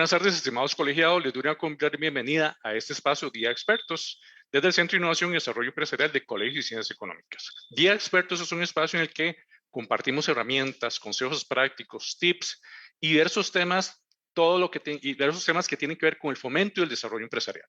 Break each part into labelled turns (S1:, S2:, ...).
S1: Buenas tardes, estimados colegiados. Les doy una cordial bienvenida a este espacio Día Expertos desde el Centro de Innovación y Desarrollo Empresarial de Colegios y Ciencias Económicas. Día Expertos es un espacio en el que compartimos herramientas, consejos prácticos, tips y diversos temas, diversos temas que tienen que ver con el fomento y el desarrollo empresarial.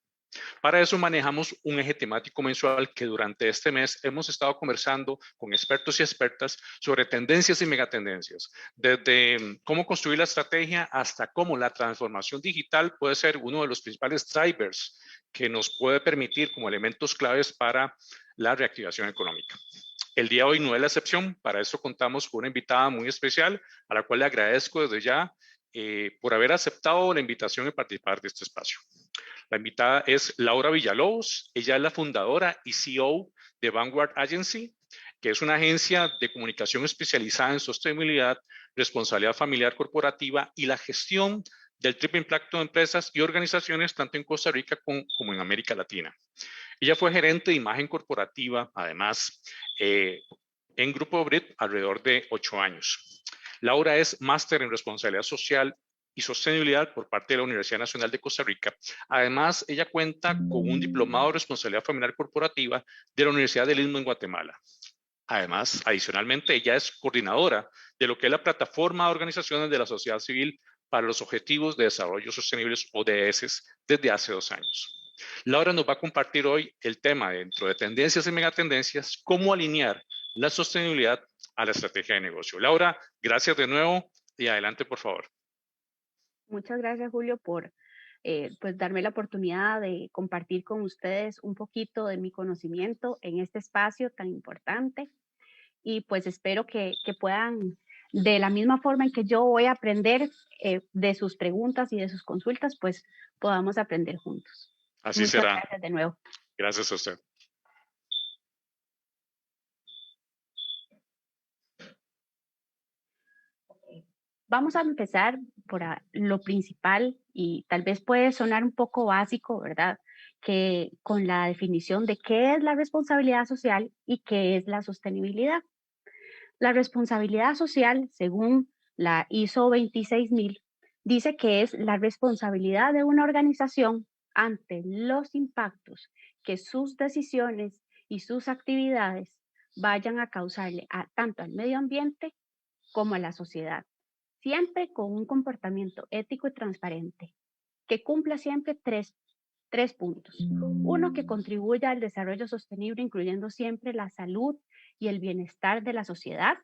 S1: Para eso manejamos un eje temático mensual que durante este mes hemos estado conversando con expertos y expertas sobre tendencias y megatendencias, desde cómo construir la estrategia hasta cómo la transformación digital puede ser uno de los principales drivers que nos puede permitir como elementos claves para la reactivación económica. El día de hoy no es la excepción, para eso contamos con una invitada muy especial, a la cual le agradezco desde ya por haber aceptado la invitación y participar de este espacio. La invitada es Laura Villalobos. Ella es la fundadora y CEO de Vanguard Agency, que es una agencia de comunicación especializada en sostenibilidad, responsabilidad familiar corporativa y la gestión del triple impacto de empresas y organizaciones tanto en Costa Rica como en América Latina. Ella fue gerente de imagen corporativa, además, en Grupo Brit alrededor de 8 años. Laura es máster en responsabilidad social y sostenibilidad por parte de la Universidad Nacional de Costa Rica. Además, ella cuenta con un diplomado de responsabilidad familiar corporativa de la Universidad del Istmo en Guatemala. Además, adicionalmente, ella es coordinadora de lo que es la plataforma de organizaciones de la sociedad civil para los Objetivos de Desarrollo Sostenibles, ODS, desde hace 2 años. Laura nos va a compartir hoy el tema dentro de tendencias y megatendencias, cómo alinear la sostenibilidad a la estrategia de negocio. Laura, gracias de nuevo y adelante, por favor.
S2: Muchas gracias, Julio, por pues darme la oportunidad de compartir con ustedes un poquito de mi conocimiento en este espacio tan importante. Y pues espero que puedan, de la misma forma en que yo voy a aprender de sus preguntas y de sus consultas, pues podamos aprender juntos.
S1: Así
S2: Muchas
S1: será.
S2: gracias de nuevo.
S1: Gracias a usted.
S2: Vamos a empezar por lo principal y tal vez puede sonar un poco básico, ¿verdad? Que con la definición de qué es la responsabilidad social y qué es la sostenibilidad. La responsabilidad social, según la ISO 26000, dice que es la responsabilidad de una organización ante los impactos que sus decisiones y sus actividades vayan a causarle tanto al medio ambiente como a la sociedad, siempre con un comportamiento ético y transparente, que cumpla siempre tres puntos. Uno, que contribuya al desarrollo sostenible, incluyendo siempre la salud y el bienestar de la sociedad.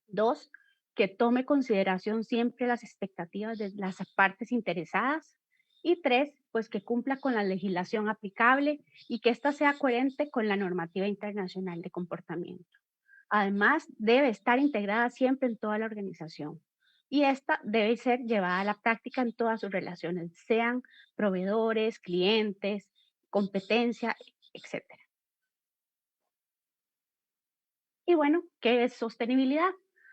S2: Dos, que tome consideración siempre las expectativas de las partes interesadas. Y tres, pues que cumpla con la legislación aplicable y que ésta sea coherente con la normativa internacional de comportamiento. Además, debe estar integrada siempre en toda la organización y esta debe ser llevada a la práctica en todas sus relaciones, sean proveedores, clientes, competencia, etcétera. Y bueno, ¿qué es sostenibilidad?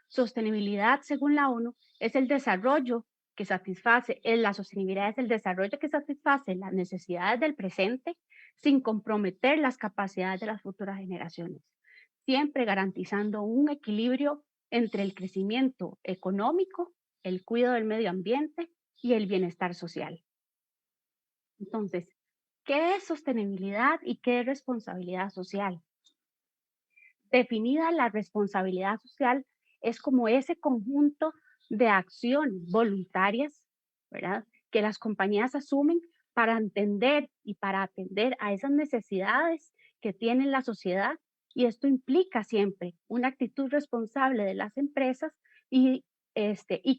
S2: Sostenibilidad, según la ONU, es el desarrollo que satisface, la sostenibilidad es el desarrollo que satisface las necesidades del presente sin comprometer las capacidades de las futuras generaciones, siempre garantizando un equilibrio entre el crecimiento económico, el cuidado del medio ambiente y el bienestar social. Entonces, ¿qué es sostenibilidad y qué es responsabilidad social? Definida la responsabilidad social es como ese conjunto de acciones voluntarias, ¿verdad? Que las compañías asumen para entender y para atender a esas necesidades que tiene la sociedad, y esto implica siempre una actitud responsable de las empresas y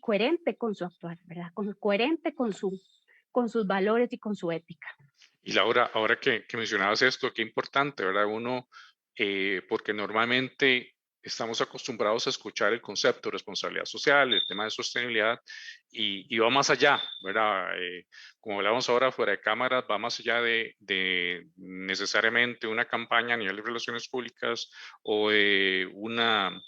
S2: coherente con su actuar, ¿verdad? Coherente con sus valores y con su ética.
S1: Y Laura, ahora que mencionabas esto, qué importante, ¿verdad? Uno, porque normalmente estamos acostumbrados a escuchar el concepto de responsabilidad social, el tema de sostenibilidad, y va más allá, ¿verdad? Como hablamos ahora fuera de cámaras, va más allá de necesariamente una campaña a nivel de relaciones públicas o de una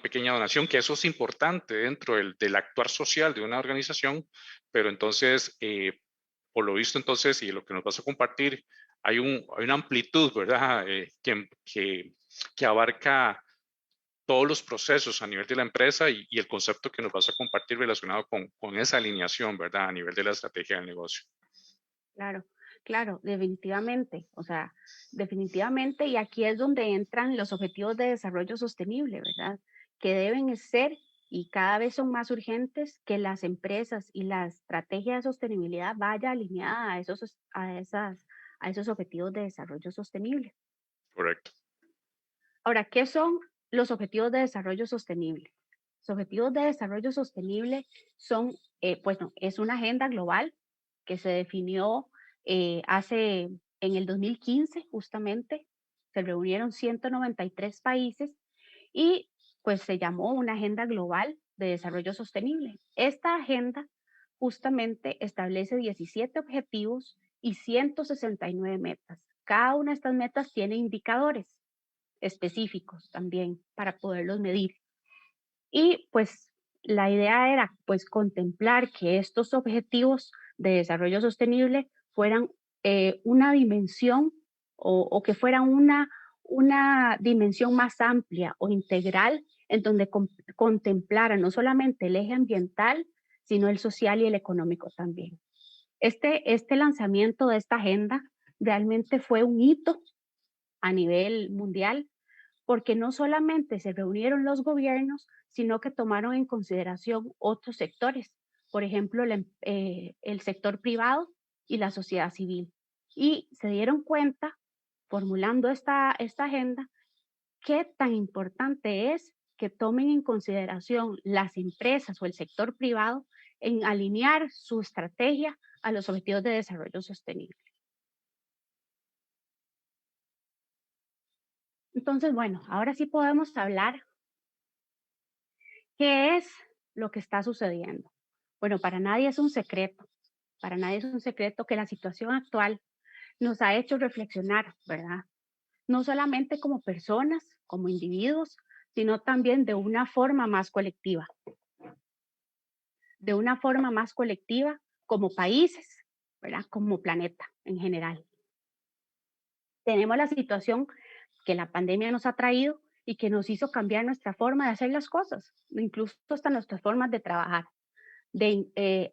S1: pequeña donación, que eso es importante dentro del actuar social de una organización, pero entonces por lo visto entonces, y lo que nos vas a compartir, hay una amplitud, ¿verdad? Que abarca todos los procesos a nivel de la empresa y el concepto que nos vas a compartir relacionado con esa alineación, ¿verdad? A nivel de la estrategia del negocio.
S2: Claro, claro, definitivamente. O sea, definitivamente, y aquí es donde entran los objetivos de desarrollo sostenible, ¿verdad? Que deben ser y cada vez son más urgentes que las empresas y la estrategia de sostenibilidad vaya alineada a esos objetivos de desarrollo sostenible.
S1: Correcto.
S2: Ahora, ¿qué son los objetivos de desarrollo sostenible? Los objetivos de desarrollo sostenible son, bueno, es una agenda global que se definió en el 2015, justamente. Se reunieron 193 países y pues se llamó una agenda global de desarrollo sostenible. Esta agenda justamente establece 17 objetivos y 169 metas. Cada una de estas metas tiene indicadores específicos también para poderlos medir. Y pues la idea era pues contemplar que estos objetivos de desarrollo sostenible fueran una dimensión o que fueran una dimensión más amplia o integral en donde contemplara no solamente el eje ambiental, sino el social y el económico también. Este lanzamiento de esta agenda realmente fue un hito a nivel mundial porque no solamente se reunieron los gobiernos, sino que tomaron en consideración otros sectores, por ejemplo, el sector privado y la sociedad civil. Y se dieron cuenta, formulando esta agenda, qué tan importante es que tomen en consideración las empresas o el sector privado en alinear su estrategia a los objetivos de desarrollo sostenible. Entonces, bueno, ahora sí podemos hablar. ¿Qué es lo que está sucediendo? Bueno, para nadie es un secreto que la situación actual nos ha hecho reflexionar, ¿verdad? No solamente como personas, como individuos, sino también de una forma más colectiva como países, ¿verdad? Como planeta en general. Tenemos la situación que la pandemia nos ha traído y que nos hizo cambiar nuestra forma de hacer las cosas, incluso hasta nuestras formas de trabajar.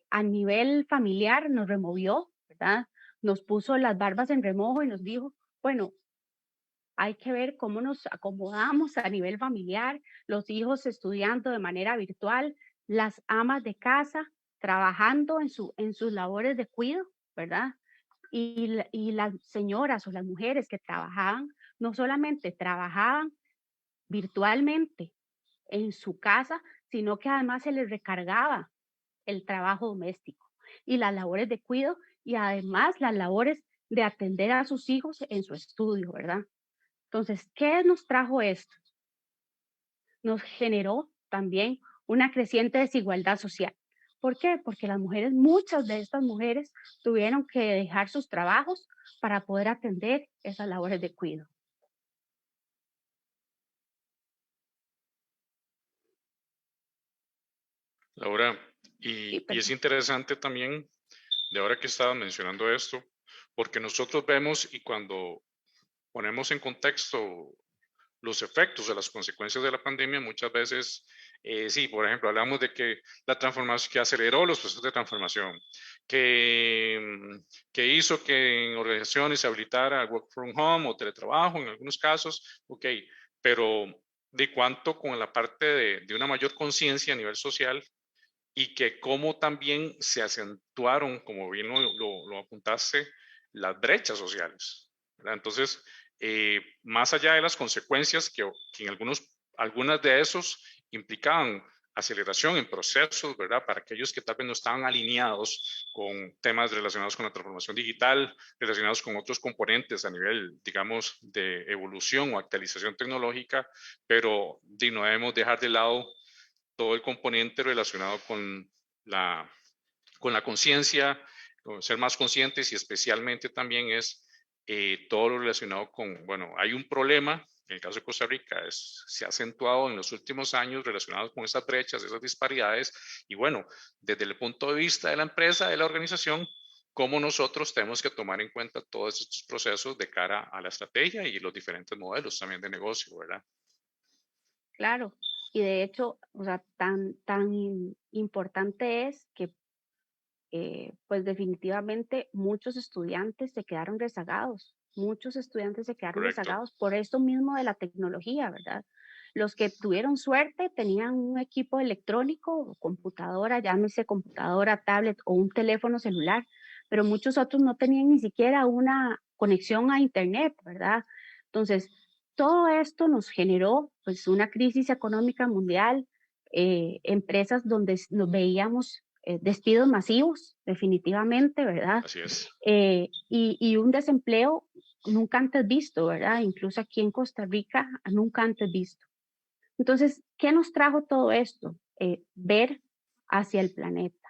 S2: A nivel familiar nos removió, ¿verdad? Nos puso las barbas en remojo y nos dijo, bueno, hay que ver cómo nos acomodamos a nivel familiar, los hijos estudiando de manera virtual, las amas de casa trabajando en sus labores de cuidado, ¿verdad? Y las señoras o las mujeres que trabajaban, no solamente trabajaban virtualmente en su casa, sino que además se les recargaba el trabajo doméstico y las labores de cuidado y además las labores de atender a sus hijos en su estudio, ¿verdad? Entonces, ¿qué nos trajo esto? Nos generó también una creciente desigualdad social. ¿Por qué? Porque las mujeres, muchas de estas mujeres tuvieron que dejar sus trabajos para poder atender esas labores de cuidado.
S1: Laura,
S2: Y
S1: y es interesante también, de ahora que estabas mencionando esto, porque nosotros vemos y cuando ponemos en contexto los efectos de las consecuencias de la pandemia, muchas veces, sí, por ejemplo, hablamos de que la transformación, que aceleró los procesos de transformación, que hizo que en organizaciones se habilitara work from home o teletrabajo en algunos casos, ok, pero de cuánto con la parte de una mayor conciencia a nivel social y que cómo también se acentuaron, como bien lo apuntaste, las brechas sociales, ¿verdad? Entonces, más allá de las consecuencias que en algunas de esos implicaban aceleración en procesos, ¿verdad? Para aquellos que tal vez no estaban alineados con temas relacionados con la transformación digital, relacionados con otros componentes a nivel, digamos, de evolución o actualización tecnológica, pero no debemos dejar de lado todo el componente relacionado con la conciencia, con ser más conscientes y especialmente también es todo lo relacionado con, bueno, hay un problema, en el caso de Costa Rica se ha acentuado en los últimos años relacionado con esas brechas, esas disparidades y bueno, desde el punto de vista de la empresa, de la organización, cómo nosotros tenemos que tomar en cuenta todos estos procesos de cara a la estrategia y los diferentes modelos también de negocio, ¿verdad?
S2: claro. Y de hecho, o sea, tan importante es que pues definitivamente muchos estudiantes se quedaron rezagados, muchos estudiantes se quedaron
S1: Correcto.
S2: rezagados por esto mismo de la tecnología, ¿verdad? Los que tuvieron suerte tenían un equipo electrónico, computadora, llámese computadora, tablet o un teléfono celular, pero muchos otros no tenían ni siquiera una conexión a internet, ¿verdad? Entonces, todo esto nos generó pues una crisis económica mundial, empresas donde nos veíamos despidos masivos, definitivamente, ¿verdad?
S1: Así es.
S2: Y un desempleo nunca antes visto, ¿verdad? Incluso aquí en Costa Rica, nunca antes visto. Entonces, ¿qué nos trajo todo esto? Ver hacia el planeta,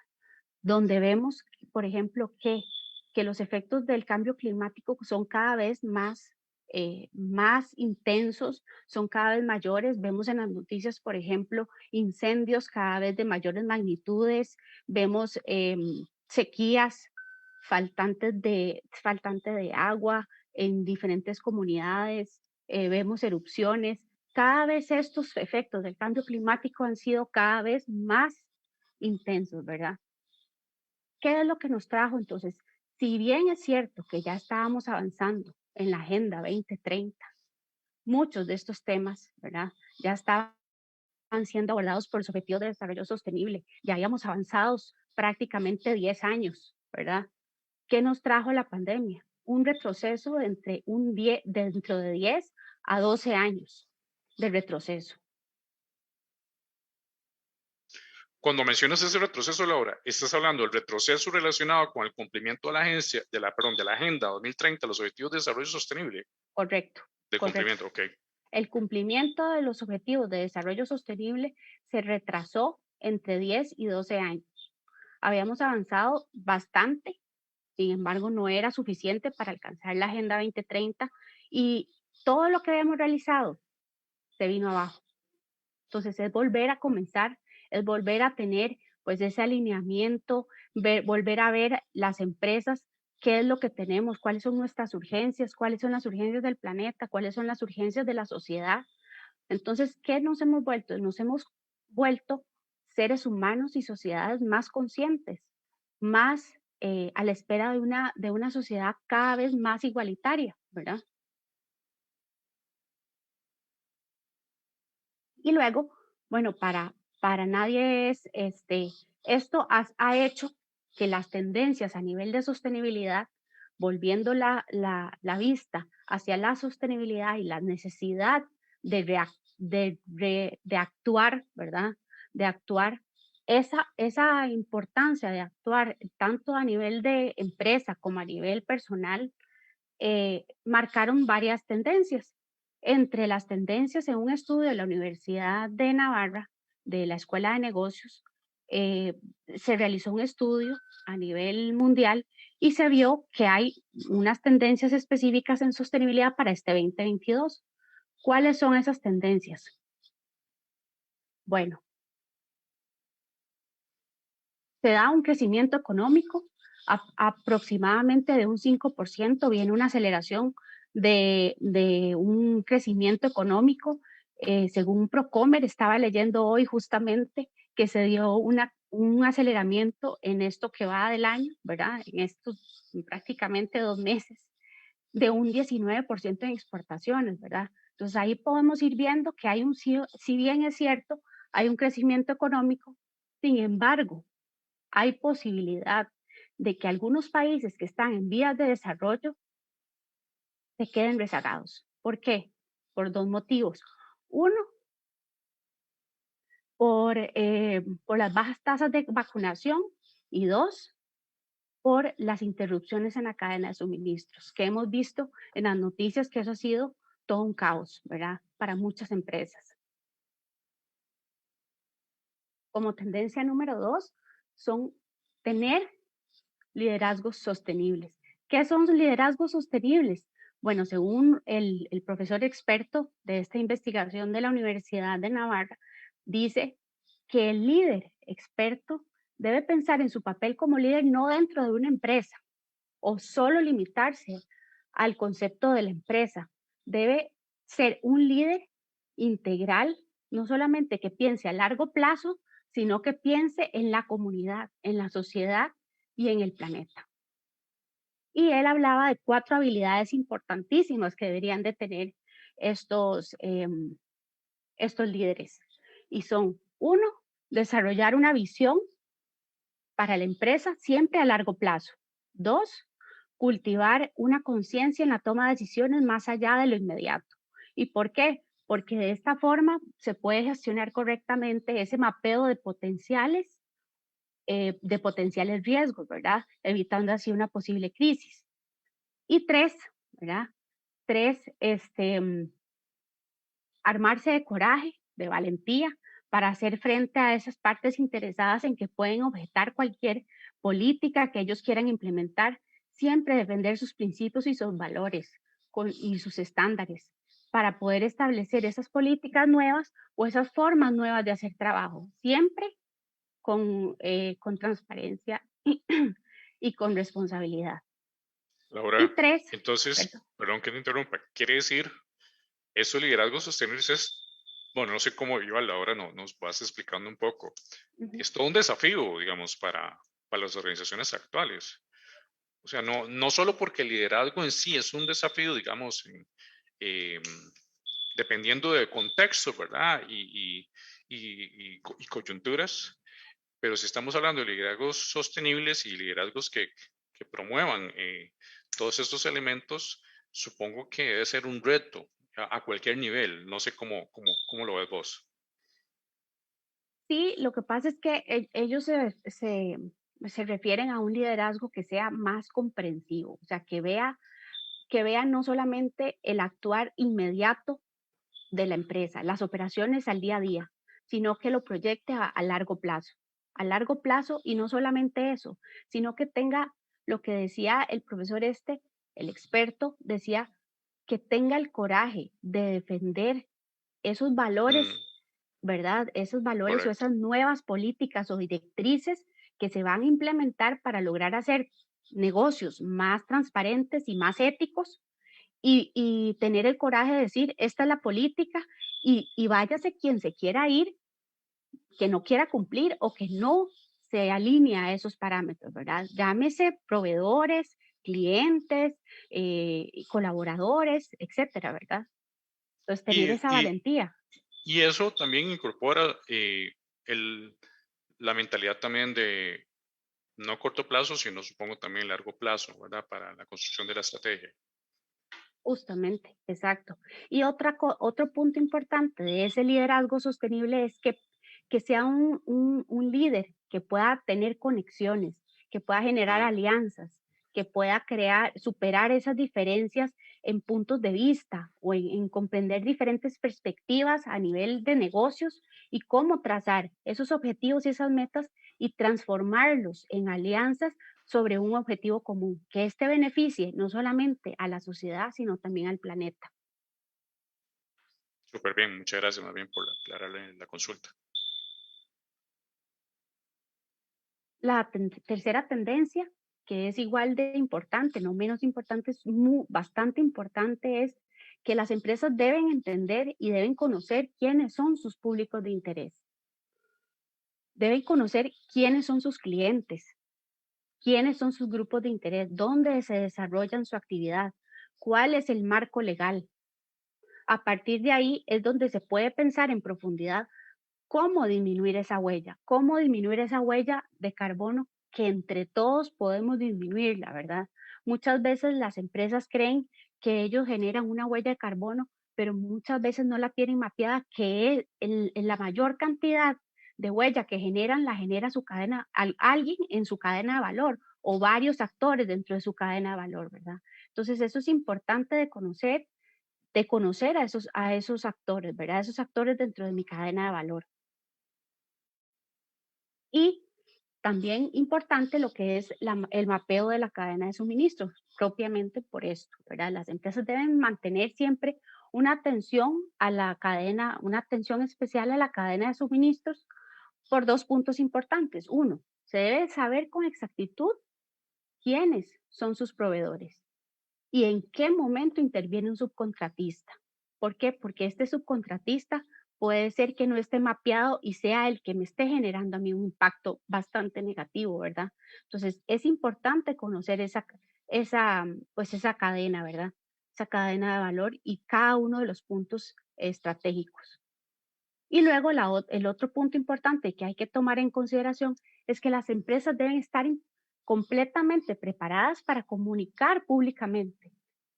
S2: donde vemos, por ejemplo, que los efectos del cambio climático son cada vez más intensos, son cada vez mayores. Vemos en las noticias, por ejemplo, incendios cada vez de mayores magnitudes, vemos sequías, faltante de agua en diferentes comunidades, vemos erupciones. Cada vez estos efectos del cambio climático han sido cada vez más intensos, ¿verdad? ¿Qué es lo que nos trajo entonces? Si bien es cierto que ya estábamos avanzando en la Agenda 2030, muchos de estos temas, ¿verdad? Ya estaban siendo abordados por los Objetivos de Desarrollo Sostenible. Ya habíamos avanzado prácticamente 10 años, ¿verdad? ¿Qué nos trajo la pandemia? Un retroceso dentro de 10 a 12 años de retroceso.
S1: Cuando mencionas ese retroceso, Laura, estás hablando del retroceso relacionado con el cumplimiento de la agencia, de la Agenda 2030, los Objetivos de Desarrollo Sostenible,
S2: Correcto,
S1: de
S2: correcto.
S1: cumplimiento, ok.
S2: El cumplimiento de los Objetivos de Desarrollo Sostenible se retrasó entre 10 y 12 años. Habíamos avanzado bastante, sin embargo, no era suficiente para alcanzar la Agenda 2030 y todo lo que habíamos realizado se vino abajo. Entonces es volver a comenzar, es volver a tener pues ese alineamiento, volver a ver las empresas, qué es lo que tenemos, cuáles son nuestras urgencias, cuáles son las urgencias del planeta, cuáles son las urgencias de la sociedad. Entonces, ¿qué nos hemos vuelto? Nos hemos vuelto seres humanos y sociedades más conscientes, más a la espera de una sociedad cada vez más igualitaria, ¿verdad? Y luego, bueno, para nadie es, esto ha hecho que las tendencias a nivel de sostenibilidad, volviendo la vista hacia la sostenibilidad y la necesidad de actuar, ¿verdad? De actuar, esa importancia de actuar tanto a nivel de empresa como a nivel personal, marcaron varias tendencias. Entre las tendencias, en un estudio de la Universidad de Navarra, de la Escuela de Negocios, eh, se realizó un estudio a nivel mundial y se vio que hay unas tendencias específicas en sostenibilidad para este 2022. ¿Cuáles son esas tendencias? Bueno, se da un crecimiento económico aproximadamente de un 5%, viene una aceleración de un crecimiento económico. Según Procomer, estaba leyendo hoy justamente que se dio un aceleramiento en esto que va del año, ¿verdad? En estos prácticamente 2 meses, de un 19% en exportaciones, ¿verdad? Entonces ahí podemos ir viendo que hay si bien es cierto, hay un crecimiento económico, sin embargo, hay posibilidad de que algunos países que están en vías de desarrollo se queden rezagados. ¿Por qué? Por dos motivos. Uno, por las bajas tasas de vacunación y dos, por las interrupciones en la cadena de suministros, que hemos visto en las noticias que eso ha sido todo un caos, ¿verdad? Para muchas empresas. Como tendencia número dos, son tener liderazgos sostenibles. ¿Qué son los liderazgos sostenibles? Bueno, según el profesor experto de esta investigación de la Universidad de Navarra, dice que el líder experto debe pensar en su papel como líder no dentro de una empresa o solo limitarse al concepto de la empresa. Debe ser un líder integral no solamente que piense a largo plazo, sino que piense en la comunidad, en la sociedad y en el planeta. Y él hablaba de 4 habilidades importantísimas que deberían de tener estos, estos líderes. Y son, uno, desarrollar una visión para la empresa siempre a largo plazo. Dos, cultivar una conciencia en la toma de decisiones más allá de lo inmediato. ¿Y por qué? Porque de esta forma se puede gestionar correctamente ese mapeo de potenciales riesgos, ¿verdad? Evitando así una posible crisis. Y tres, ¿verdad? Tres, armarse de coraje, de valentía, para hacer frente a esas partes interesadas en que pueden objetar cualquier política que ellos quieran implementar, siempre defender sus principios y sus valores y sus estándares para poder establecer esas políticas nuevas o esas formas nuevas de hacer trabajo, siempre con transparencia y con responsabilidad.
S1: Laura,
S2: Y tres,
S1: entonces,
S2: perdón.
S1: perdón que te interrumpa, quiere decir, eso liderazgo sostenible es, bueno, no sé cómo iba Laura, no, nos vas explicando un poco.
S2: Ujú.
S1: Es todo un desafío, digamos, para las organizaciones actuales. O sea, no solo porque el liderazgo en sí es un desafío, digamos, em, dependiendo de contexto, ¿verdad? Y coyunturas, pero si estamos hablando de liderazgos sostenibles y liderazgos que promuevan todos estos elementos, supongo que debe ser un reto a cualquier nivel. No sé cómo lo ves vos.
S2: Sí, lo que pasa es que ellos se refieren a un liderazgo que sea más comprensivo, o sea, que vea no solamente el actuar inmediato de la empresa, las operaciones al día a día, sino que lo proyecte a largo plazo y no solamente eso, sino que tenga lo que decía el profesor el experto, decía que tenga el coraje de defender esos
S1: Mm,
S2: valores, ¿verdad? Esos valores o
S1: correcto.
S2: esas nuevas políticas o directrices que se van a implementar para lograr hacer negocios más transparentes y más éticos y tener el coraje de decir, esta es la política y váyase quien se quiera ir, que no quiera cumplir o que no se alinea a esos parámetros, ¿verdad? Llámese proveedores, clientes, colaboradores, etcétera, ¿verdad? Entonces, tener
S1: Y,
S2: esa
S1: y,
S2: valentía.
S1: y eso también incorpora el, la mentalidad también de no corto plazo, sino supongo también largo plazo, ¿verdad? Para la construcción de la estrategia.
S2: Justamente, exacto. Y otro punto importante de ese liderazgo sostenible es que sea un líder que pueda tener conexiones, que pueda generar
S1: Mm,
S2: alianzas, que pueda superar esas diferencias en puntos de vista o en comprender diferentes perspectivas a nivel de negocios y cómo trazar esos objetivos y esas metas y transformarlos en alianzas sobre un objetivo común, que este beneficie no solamente a la sociedad, sino también al planeta.
S1: súper bien, muchas gracias más bien por aclararle la consulta.
S2: La tercera tendencia, que es igual de importante, no menos importante, es bastante importante, es que las empresas deben entender y deben conocer quiénes son sus públicos de interés. Deben conocer quiénes son sus clientes, quiénes son sus grupos de interés, dónde se desarrollan su actividad, cuál es el marco legal. A partir de ahí es donde se puede pensar en profundidad cómo disminuir esa huella de carbono que entre todos podemos disminuirla, ¿verdad? Muchas veces las empresas creen que ellos generan una huella de carbono, pero muchas veces no la tienen mapeada, que la mayor cantidad de huella que generan la genera su cadena, alguien en su cadena de valor o varios actores dentro de su cadena de valor, ¿verdad? Entonces eso es importante de conocer a esos actores, ¿verdad? Esos actores dentro de mi cadena de valor. Y también importante lo que es el mapeo de la cadena de suministros, propiamente por esto, ¿verdad? Las empresas deben mantener siempre una atención a la cadena, una atención especial a la cadena de suministros por dos puntos importantes. Uno, se debe saber con exactitud quiénes son sus proveedores y en qué momento interviene un subcontratista. ¿Por qué? Porque este subcontratista puede ser que no esté mapeado y sea el que me esté generando a mí un impacto bastante negativo, ¿verdad? Entonces, es importante conocer pues esa cadena, ¿verdad? Esa cadena de valor y cada uno de los puntos estratégicos. Y luego el otro punto importante que hay que tomar en consideración es que las empresas deben estar completamente preparadas para comunicar públicamente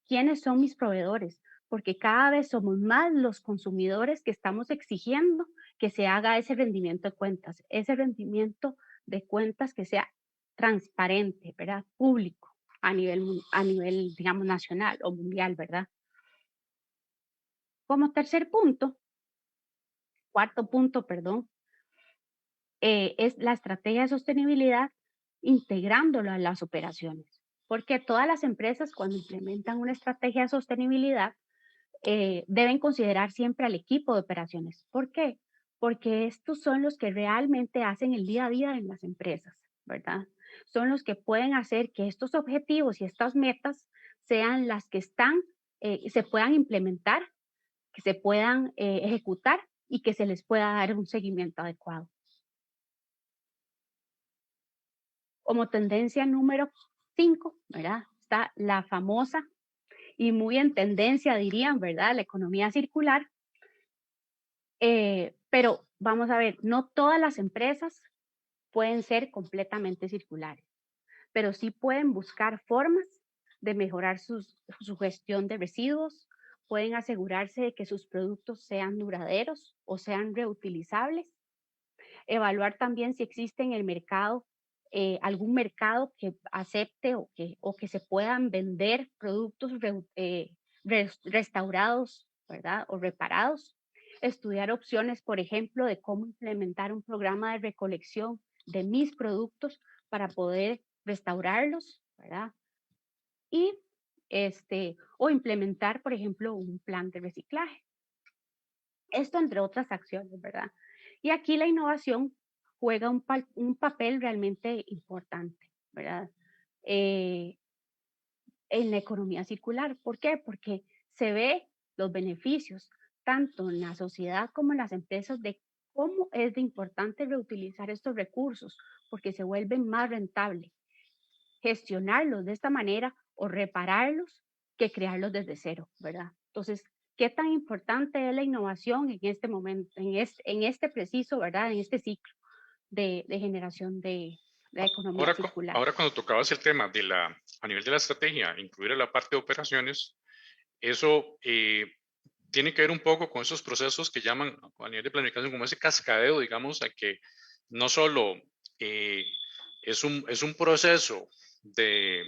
S2: quiénes son mis proveedores, porque cada vez somos más los consumidores que estamos exigiendo que se haga ese rendimiento de cuentas que sea transparente, ¿verdad? Público a nivel, digamos, nacional o mundial, ¿verdad? Como tercer punto, cuarto punto, perdón, es la estrategia de sostenibilidad integrándolo a las operaciones. Porque todas las empresas cuando implementan una estrategia de sostenibilidad deben considerar siempre al equipo de operaciones. ¿Por qué? Porque estos son los que realmente hacen el día a día en las empresas, ¿verdad? Son los que pueden hacer que estos objetivos y estas metas sean las que se puedan implementar, que se puedan ejecutar y que se les pueda dar un seguimiento adecuado. Como tendencia número 5, ¿verdad? Está la famosa y muy en tendencia, dirían, ¿verdad? La economía circular. Pero vamos a ver, no todas las empresas pueden ser completamente circulares, pero sí pueden buscar formas de mejorar su gestión de residuos, pueden asegurarse de que sus productos sean duraderos o sean reutilizables, evaluar también si existe en el mercado algún mercado que acepte o que se puedan vender productos restaurados, ¿verdad? O reparados. Estudiar opciones, por ejemplo, de cómo implementar un programa de recolección de mis productos para poder restaurarlos, ¿verdad? Y o implementar, por ejemplo, un plan de reciclaje. Esto entre otras acciones, ¿verdad? Y aquí la innovación juega un papel realmente importante, ¿verdad? Eh, en la economía circular. ¿Por qué? Porque se ve los beneficios tanto en la sociedad como en las empresas de cómo es de importante reutilizar estos recursos, porque se vuelven más rentables gestionarlos de esta manera o repararlos que crearlos desde cero, ¿verdad? Entonces, ¿qué tan importante es la innovación en este momento, en este preciso, ¿verdad? En este ciclo de generación de la economía circular?
S1: Ahora cuando tocabas el tema a nivel de la estrategia, incluir la parte de operaciones, eso tiene que ver un poco con esos procesos que llaman a nivel de planificación como ese cascadeo, digamos, a que no solo eh, es un proceso de,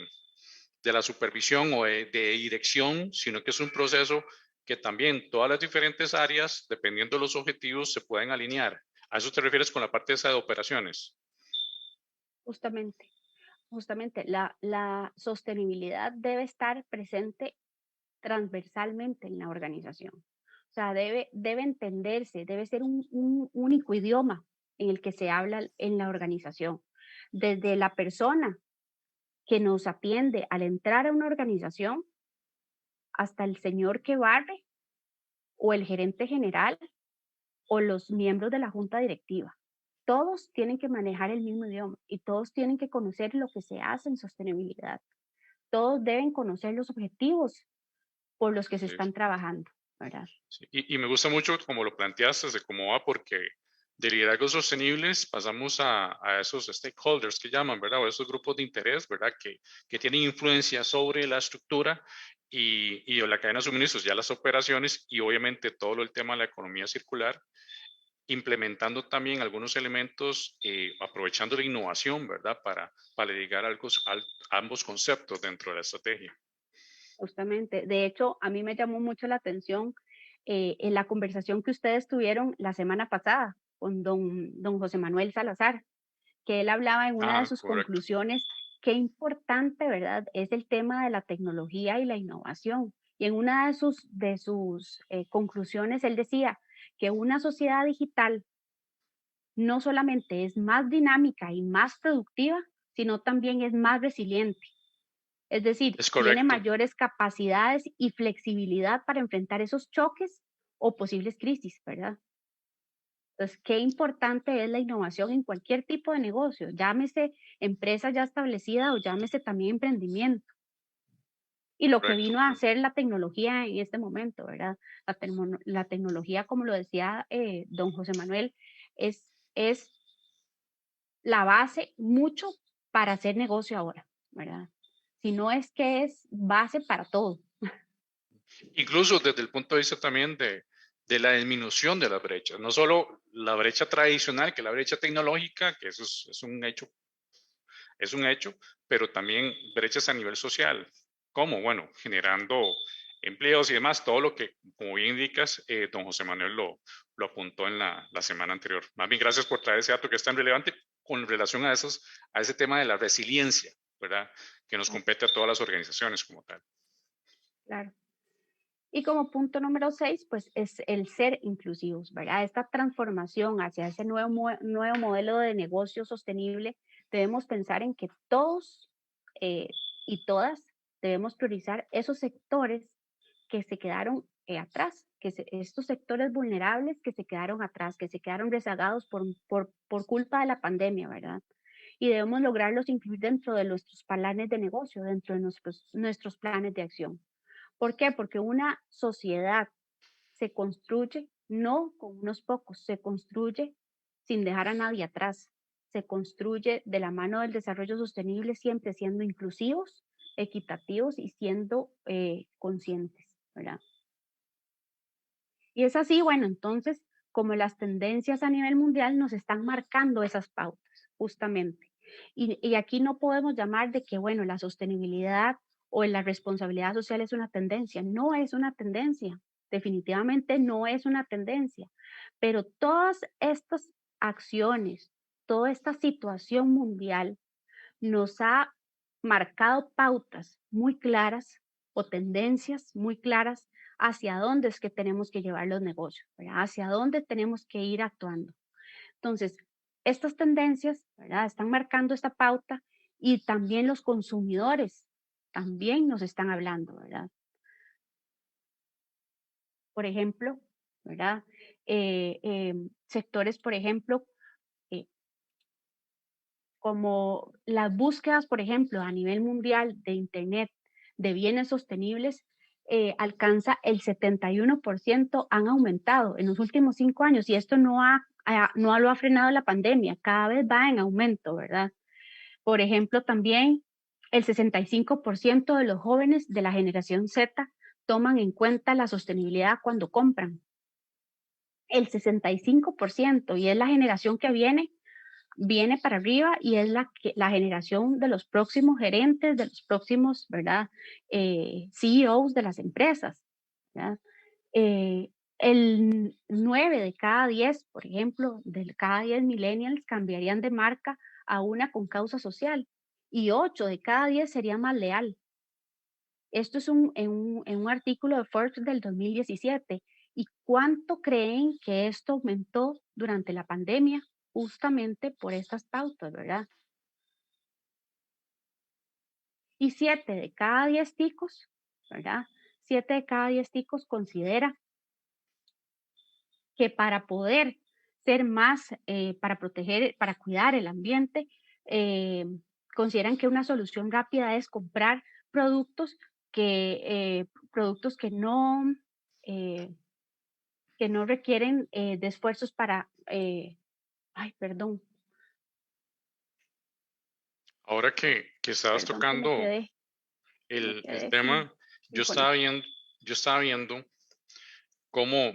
S1: de la supervisión o de dirección, sino que es un proceso que también todas las diferentes áreas, dependiendo de los objetivos, se pueden alinear. ¿A eso te refieres con la parte esa de operaciones?
S2: Justamente, justamente, la sostenibilidad debe estar presente transversalmente en la organización. O sea, debe entenderse, debe ser un único idioma en el que se habla en la organización. Desde la persona que nos atiende al entrar a una organización hasta el señor que barre o el gerente general o los miembros de la junta directiva. Todos tienen que manejar el mismo idioma y todos tienen que conocer lo que se hace en sostenibilidad. Todos deben conocer los objetivos por los que se
S1: Sí,
S2: están trabajando, ¿verdad?
S1: sí. Y me gusta mucho como lo planteaste, de cómo va, porque de liderazgos sostenibles pasamos a esos stakeholders que llaman, ¿verdad? O esos grupos de interés, ¿verdad? Que tienen influencia sobre la estructura y la cadena de suministros, ya las operaciones y obviamente todo el tema de la economía circular, implementando también algunos elementos, aprovechando la innovación, ¿verdad? Para llegar a ambos conceptos dentro de la estrategia.
S2: Justamente. De hecho, a mí me llamó mucho la atención en la conversación que ustedes tuvieron la semana pasada con don José Manuel Salazar, que él hablaba en una de
S1: Ah,
S2: sus
S1: correcto.
S2: conclusiones, qué importante, ¿verdad?, es el tema de la tecnología y la innovación. Y en una de sus conclusiones, él decía que una sociedad digital no solamente es más dinámica y más productiva, sino también es más resiliente. Es decir,
S1: Es
S2: tiene
S1: correcto.
S2: mayores capacidades y flexibilidad para enfrentar esos choques o posibles crisis, ¿verdad? Entonces, qué importante es la innovación en cualquier tipo de negocio, llámese empresa ya establecida o llámese también emprendimiento. Y lo que
S1: Correcto.
S2: vino a hacer la tecnología en este momento, ¿verdad? La tecnología, como lo decía don José Manuel, es la base mucho para hacer negocio ahora, ¿verdad? Si no es que es base para todo.
S1: Incluso desde el punto de vista también de la disminución de las brechas, no solo la brecha tradicional, que es la brecha tecnológica, que eso es un hecho, pero también brechas a nivel social, como, bueno, generando empleos y demás, todo lo que, como bien indicas, don José Manuel lo apuntó en la semana anterior. Más bien, gracias por traer ese dato que es tan relevante con relación a ese tema de la resiliencia, ¿verdad? Que nos
S2: Ah,
S1: compete a todas las organizaciones como tal.
S2: claro. Y como punto número 6, pues es el ser inclusivos, ¿verdad? Esta transformación hacia ese nuevo modelo de negocio sostenible, debemos pensar en que todos eh, y todas debemos priorizar esos sectores que se quedaron atrás, estos sectores vulnerables que se quedaron atrás, que se quedaron rezagados por culpa de la pandemia, ¿verdad? Y debemos lograrlos incluir dentro de nuestros planes de negocio, dentro de nuestros planes de acción. ¿Por qué? Porque una sociedad se construye no con unos pocos, se construye sin dejar a nadie atrás. Se construye de la mano del desarrollo sostenible, siempre siendo inclusivos, equitativos y siendo conscientes, ¿verdad? Y es así, bueno, entonces, como las tendencias a nivel mundial nos están marcando esas pautas, justamente. Y aquí no podemos llamar de que, bueno, la sostenibilidad o la responsabilidad social es una tendencia. No es una tendencia, definitivamente no es una tendencia. Pero todas estas acciones, toda esta situación mundial nos ha marcado pautas muy claras o tendencias muy claras hacia dónde es que tenemos que llevar los negocios, ¿verdad? Hacia dónde tenemos que ir actuando. Entonces, estas tendencias, ¿verdad? Están marcando esta pauta y también los consumidores también nos están hablando, ¿verdad? Por ejemplo, ¿verdad? Sectores, por ejemplo, eh, como las búsquedas, por ejemplo, a nivel mundial de Internet de bienes sostenibles, alcanza el 71%, han aumentado en los últimos 5 años y esto no lo ha frenado la pandemia, cada vez va en aumento, ¿verdad? Por ejemplo, también el 65% de los jóvenes de la generación Z toman en cuenta la sostenibilidad cuando compran. El 65%, y es la generación que viene para arriba y es la generación de los próximos gerentes, de los próximos, ¿verdad? CEOs de las empresas, ¿verdad? Eh, el 9 de cada 10, por ejemplo, de cada 10 millennials cambiarían de marca a una con causa social y 8 de cada 10 sería más leal. Esto es en un artículo de Forbes del 2017. ¿Y cuánto creen que esto aumentó durante la pandemia? Justamente por estas pautas, ¿verdad? Y 7 de cada 10 ticos, ¿verdad? 7 de cada 10 ticos considera que para poder ser más, para proteger, para cuidar el ambiente, eh, consideran que una solución rápida es comprar productos productos eh, que no requieren de esfuerzos para, ay, perdón,
S1: Ahora que estabas
S2: perdón que
S1: tocando
S2: me
S1: el
S2: quedé
S1: tema, yo
S2: sin conexión.
S1: yo estaba viendo cómo,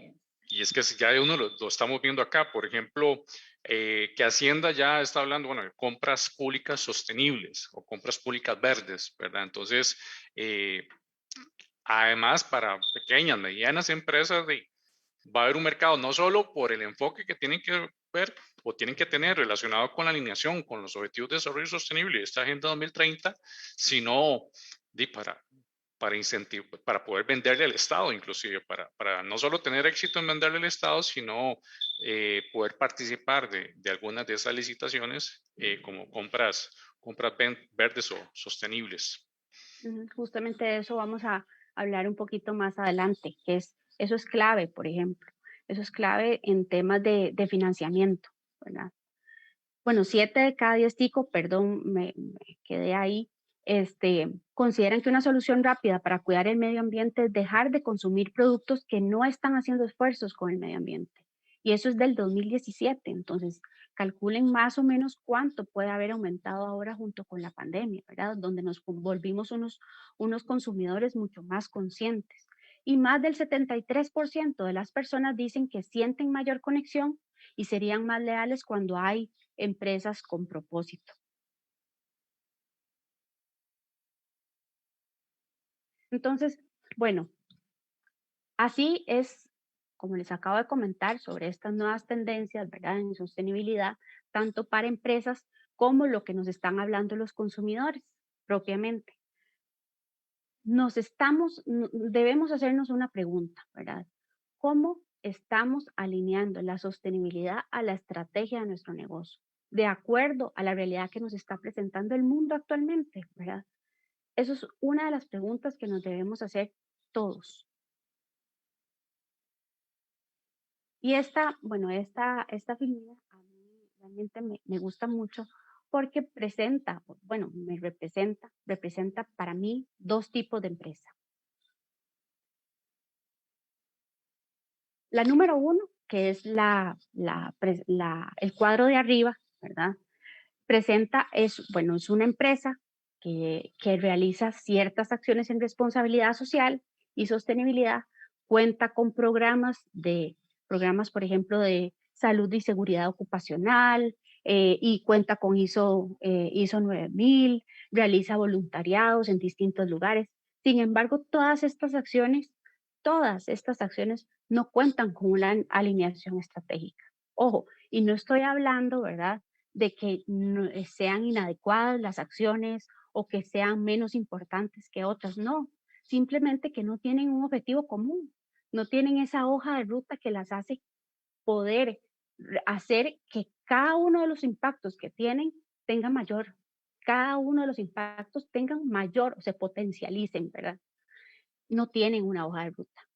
S1: y es que si ya uno lo estamos viendo acá, por ejemplo, que Hacienda ya está hablando, bueno, de compras públicas sostenibles o compras públicas verdes, ¿verdad? Entonces, eh, además, para pequeñas, medianas empresas, va a haber un mercado no solo por el enfoque que tienen que ver o tienen que tener relacionado con la alineación, con los objetivos de desarrollo sostenible y esta Agenda 2030, sino para incentivar, para poder venderle al Estado, inclusive, para no solo tener éxito en venderle al Estado, sino poder participar de algunas de esas licitaciones como compras verdes o sostenibles.
S2: Ujú, justamente de eso vamos a hablar un poquito más adelante, eso es clave, por ejemplo. Eso es clave en temas de financiamiento, ¿verdad? Bueno, 7 de cada 10 ticos, perdón, me quedé ahí, consideran que una solución rápida para cuidar el medio ambiente es dejar de consumir productos que no están haciendo esfuerzos con el medio ambiente. Y eso es del 2017. Entonces, calculen más o menos cuánto puede haber aumentado ahora junto con la pandemia, ¿verdad? Donde nos volvimos unos consumidores mucho más conscientes. Y más del 73% de las personas dicen que sienten mayor conexión y serían más leales cuando hay empresas con propósito. Entonces, bueno, así es como les acabo de comentar sobre estas nuevas tendencias, ¿verdad? En sostenibilidad, tanto para empresas como lo que nos están hablando los consumidores propiamente. Debemos hacernos una pregunta, ¿verdad? ¿Cómo estamos alineando la sostenibilidad a la estrategia de nuestro negocio? De acuerdo a la realidad que nos está presentando el mundo actualmente, ¿verdad? Eso es una de las preguntas que nos debemos hacer todos. Y esta figura a mí realmente me gusta mucho porque representa para mí dos tipos de empresa. La número uno, que es el cuadro de arriba, ¿verdad? Es una empresa que realiza ciertas acciones en responsabilidad social y sostenibilidad, cuenta con programas, por ejemplo, de salud y seguridad ocupacional, y cuenta con ISO 9000, realiza voluntariados en distintos lugares. Sin embargo, todas estas acciones no cuentan con una alineación estratégica. Ojo, y no estoy hablando, ¿verdad?, de que sean inadecuadas las acciones o que sean menos importantes que otras, no, simplemente que no tienen un objetivo común, no tienen esa hoja de ruta que las hace poder hacer que cada uno de los impactos que tienen tenga mayor, cada uno de los impactos tengan mayor, o se potencialicen, ¿verdad? No tienen una hoja de ruta.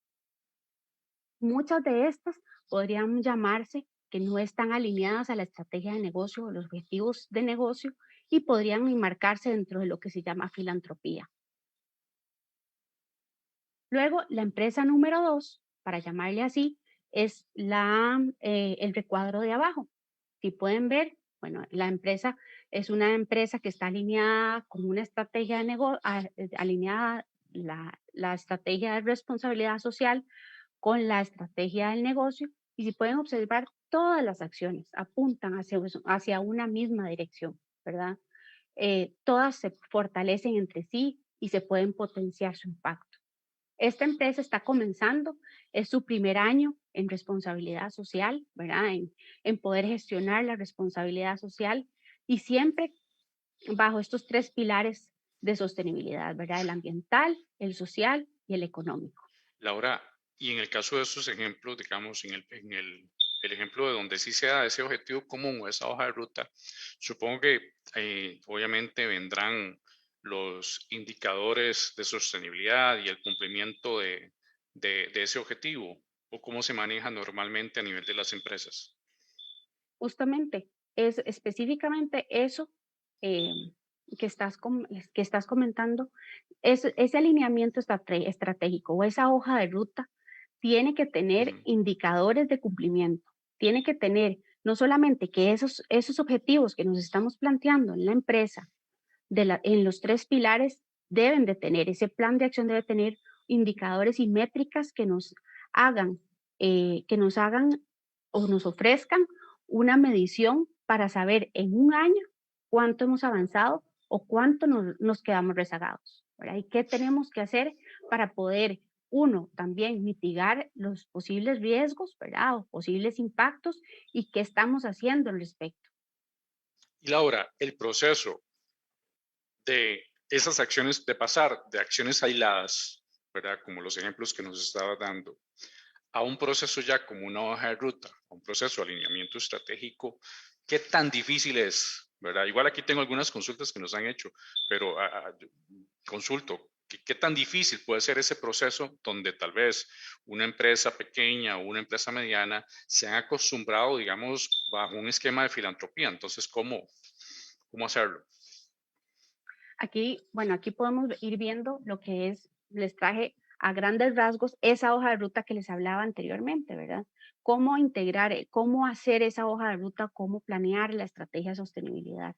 S2: Muchas de estas podrían llamarse que no están alineadas a la estrategia de negocio o los objetivos de negocio y podrían enmarcarse dentro de lo que se llama filantropía. Luego, la empresa número 2, para llamarle así, es el recuadro de abajo. Si pueden ver, bueno, la empresa es una empresa que está alineada con una estrategia de negocio, alineada la estrategia de responsabilidad social con la estrategia del negocio, y si pueden observar, todas las acciones apuntan hacia una misma dirección, ¿verdad? Todas se fortalecen entre sí y se pueden potenciar su impacto. Esta empresa está comenzando, es su primer año en responsabilidad social, ¿verdad? En poder gestionar la responsabilidad social y siempre bajo estos 3 pilares de sostenibilidad, ¿verdad? El ambiental, el social y el económico.
S1: Laura, y en el caso de esos ejemplos, digamos, el ejemplo de donde sí se da ese objetivo común o esa hoja de ruta, supongo que obviamente vendrán los indicadores de sostenibilidad y el cumplimiento de ese objetivo, o cómo se maneja normalmente a nivel de las empresas.
S2: Justamente, es específicamente eso eh, que estás comentando, ese alineamiento estratégico o esa hoja de ruta tiene que tener
S1: Ujú.
S2: indicadores de cumplimiento, tiene que tener no solamente que esos objetivos que nos estamos planteando en la empresa, en los 3 pilares, deben de tener, ese plan de acción debe tener indicadores y métricas que nos hagan o nos ofrezcan una medición para saber en un año cuánto hemos avanzado o cuánto nos quedamos rezagados, ¿verdad? Y qué tenemos que hacer para poder, uno, también mitigar los posibles riesgos, ¿verdad? O posibles impactos, y qué estamos haciendo al respecto.
S1: Y Laura, el proceso de esas acciones, de pasar de acciones aisladas, ¿verdad? Como los ejemplos que nos estaba dando, a un proceso ya como una hoja de ruta, a un proceso de alineamiento estratégico, ¿qué tan difícil es? ¿Verdad? Igual aquí tengo algunas consultas que nos han hecho, pero consulto, ¿Qué tan difícil puede ser ese proceso donde tal vez una empresa pequeña o una empresa mediana se han acostumbrado, digamos, bajo un esquema de filantropía? Entonces, ¿cómo hacerlo?
S2: Aquí, bueno, aquí podemos ir viendo lo que es, les traje a grandes rasgos esa hoja de ruta que les hablaba anteriormente, ¿verdad? Cómo integrar, cómo hacer esa hoja de ruta, cómo planear la estrategia de sostenibilidad.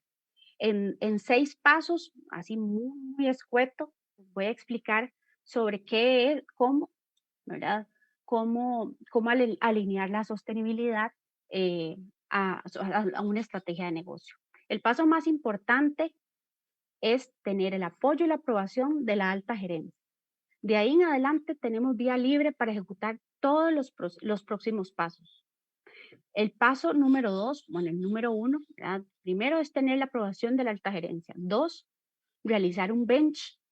S2: En 6 pasos, así muy escueto, voy a explicar sobre qué es, cómo, ¿verdad? Cómo alinear la sostenibilidad a una estrategia de negocio. El paso más importante es tener el apoyo y la aprobación de la alta gerencia. De ahí en adelante tenemos vía libre para ejecutar todos los próximos pasos. El paso número 2, bueno, el número 1, ¿verdad? Primero es tener la aprobación de la alta gerencia. 2, realizar un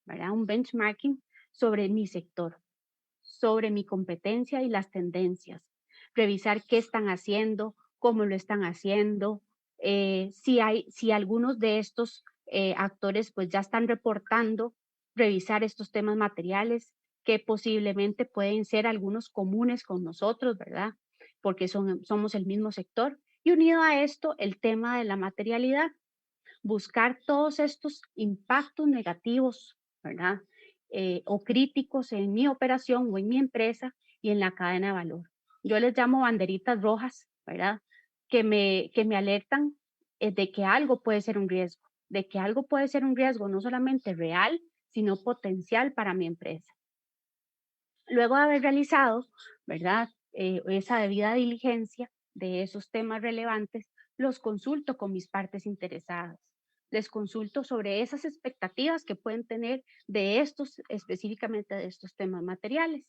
S2: ¿verdad? Un benchmarking sobre mi sector, sobre mi competencia y las tendencias. Revisar qué están haciendo, cómo lo están haciendo, si algunos de estos actores pues ya están reportando, revisar estos temas materiales que posiblemente pueden ser algunos comunes con nosotros, ¿verdad? Porque somos el mismo sector. Y unido a esto, el tema de la materialidad, buscar todos estos impactos negativos, ¿verdad? O críticos en mi operación o en mi empresa y en la cadena de valor. Yo les llamo banderitas rojas, ¿verdad? Que me alertan de que algo puede ser un riesgo, de que algo puede ser un riesgo no solamente real, sino potencial para mi empresa. Luego de haber realizado, ¿verdad? Esa debida diligencia de esos temas relevantes, los consulto con mis partes interesadas. Les consulto sobre esas expectativas que pueden tener de estos, específicamente de estos temas materiales.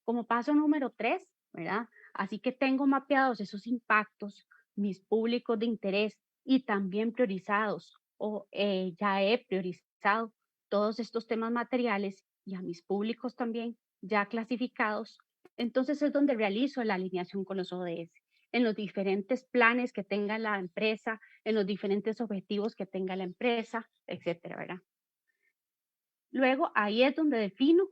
S2: Como paso número 3, ¿verdad? Así que tengo mapeados esos impactos, mis públicos de interés y también priorizados o ya he priorizado todos estos temas materiales y a mis públicos también ya clasificados. Entonces es donde realizo la alineación con los ODS, en los diferentes planes que tenga la empresa, en los diferentes objetivos que tenga la empresa, etcétera, ¿verdad? Luego ahí es donde defino,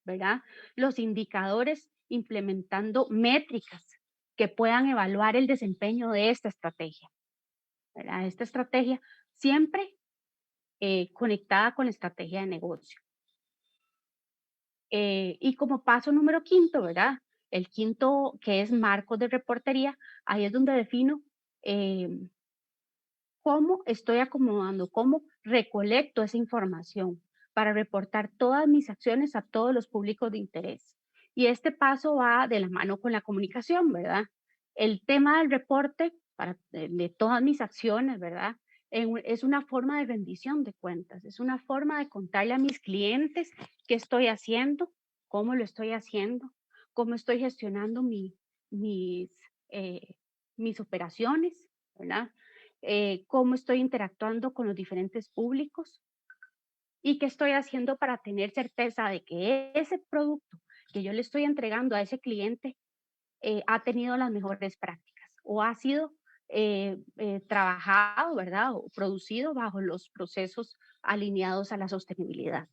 S2: ¿verdad? Los indicadores implementando métricas que puedan evaluar el desempeño de esta estrategia, ¿verdad? Esta estrategia siempre conectada con la estrategia de negocio. Y como paso número quinto, ¿verdad? El quinto, que es marcos de reportería, ahí es donde defino eh, cómo estoy acomodando, cómo recolecto esa información para reportar todas mis acciones a todos los públicos de interés. Y este paso va de la mano con la comunicación, ¿verdad? El tema del reporte de todas mis acciones, ¿verdad? Es una forma de rendición de cuentas, es una forma de contarle a mis clientes qué estoy haciendo, cómo lo estoy haciendo, cómo estoy gestionando mis, eh, mis operaciones, ¿verdad? Cómo estoy interactuando con los diferentes públicos y qué estoy haciendo para tener certeza de que ese producto que yo le estoy entregando a ese cliente ha tenido las mejores prácticas o ha sido trabajado, ¿verdad? O producido bajo los procesos alineados a la sostenibilidad.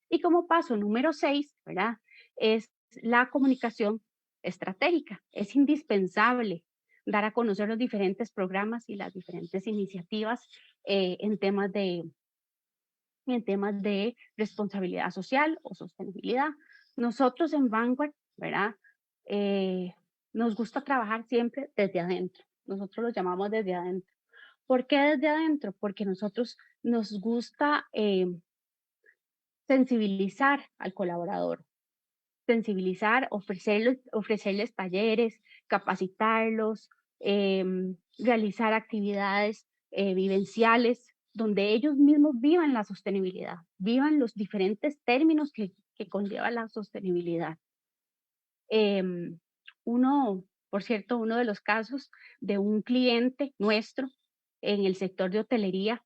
S2: Y como paso número 6, ¿verdad? Es la comunicación estratégica. Es indispensable dar a conocer los diferentes programas y las diferentes iniciativas en temas de responsabilidad social o sostenibilidad. Nosotros en Vanguard, ¿verdad? Eh, Nos gusta trabajar siempre desde adentro. Nosotros lo llamamos desde adentro. ¿Por qué desde adentro? Porque nosotros nos gusta sensibilizar al colaborador, sensibilizar, ofrecerles talleres, capacitarlos, realizar actividades vivenciales donde ellos mismos vivan la sostenibilidad, vivan los diferentes términos que conlleva la sostenibilidad. Em, por cierto, uno de los casos de un cliente nuestro en el sector de hotelería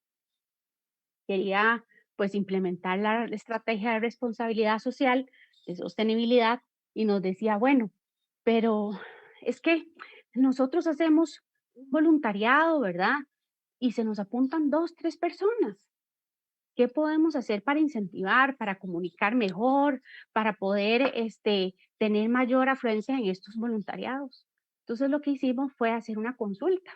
S2: quería pues implementar la estrategia de responsabilidad social, de sostenibilidad, y nos decía, bueno, pero es que nosotros hacemos un voluntariado, ¿verdad? y se nos apuntan 2, 3 personas. ¿Qué podemos hacer para incentivar, para comunicar mejor, para poder tener mayor afluencia en estos voluntariados? Entonces lo que hicimos fue hacer una consulta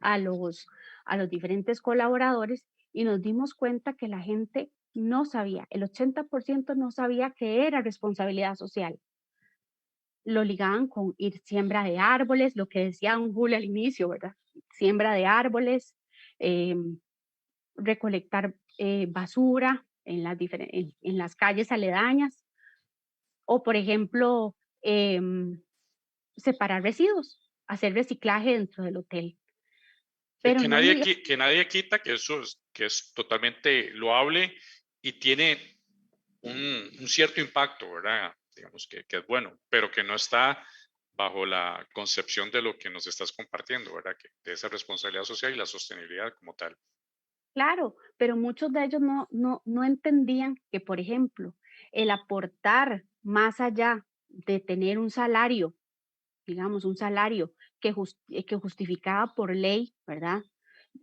S2: a los diferentes colaboradores y nos dimos cuenta que la gente no sabía, el 80% no sabía qué era responsabilidad social. Lo ligaban con ir siembra de árboles, lo que decía don Julio al inicio, ¿verdad? Siembra de árboles, em, recolectar basura en en las calles aledañas o, por ejemplo, separar residuos, hacer reciclaje dentro del hotel. Pero no liga,
S1: Que nadie quita que eso que es totalmente loable y tiene un cierto impacto, ¿verdad? Digamos que es bueno, pero que no está bajo la concepción de lo que nos estás compartiendo, ¿verdad? Que de esa responsabilidad social y la sostenibilidad como tal.
S2: claro, pero muchos de ellos no entendían que, por ejemplo, el aportar más allá de tener un salario, digamos, un salario que justificaba por ley, ¿verdad?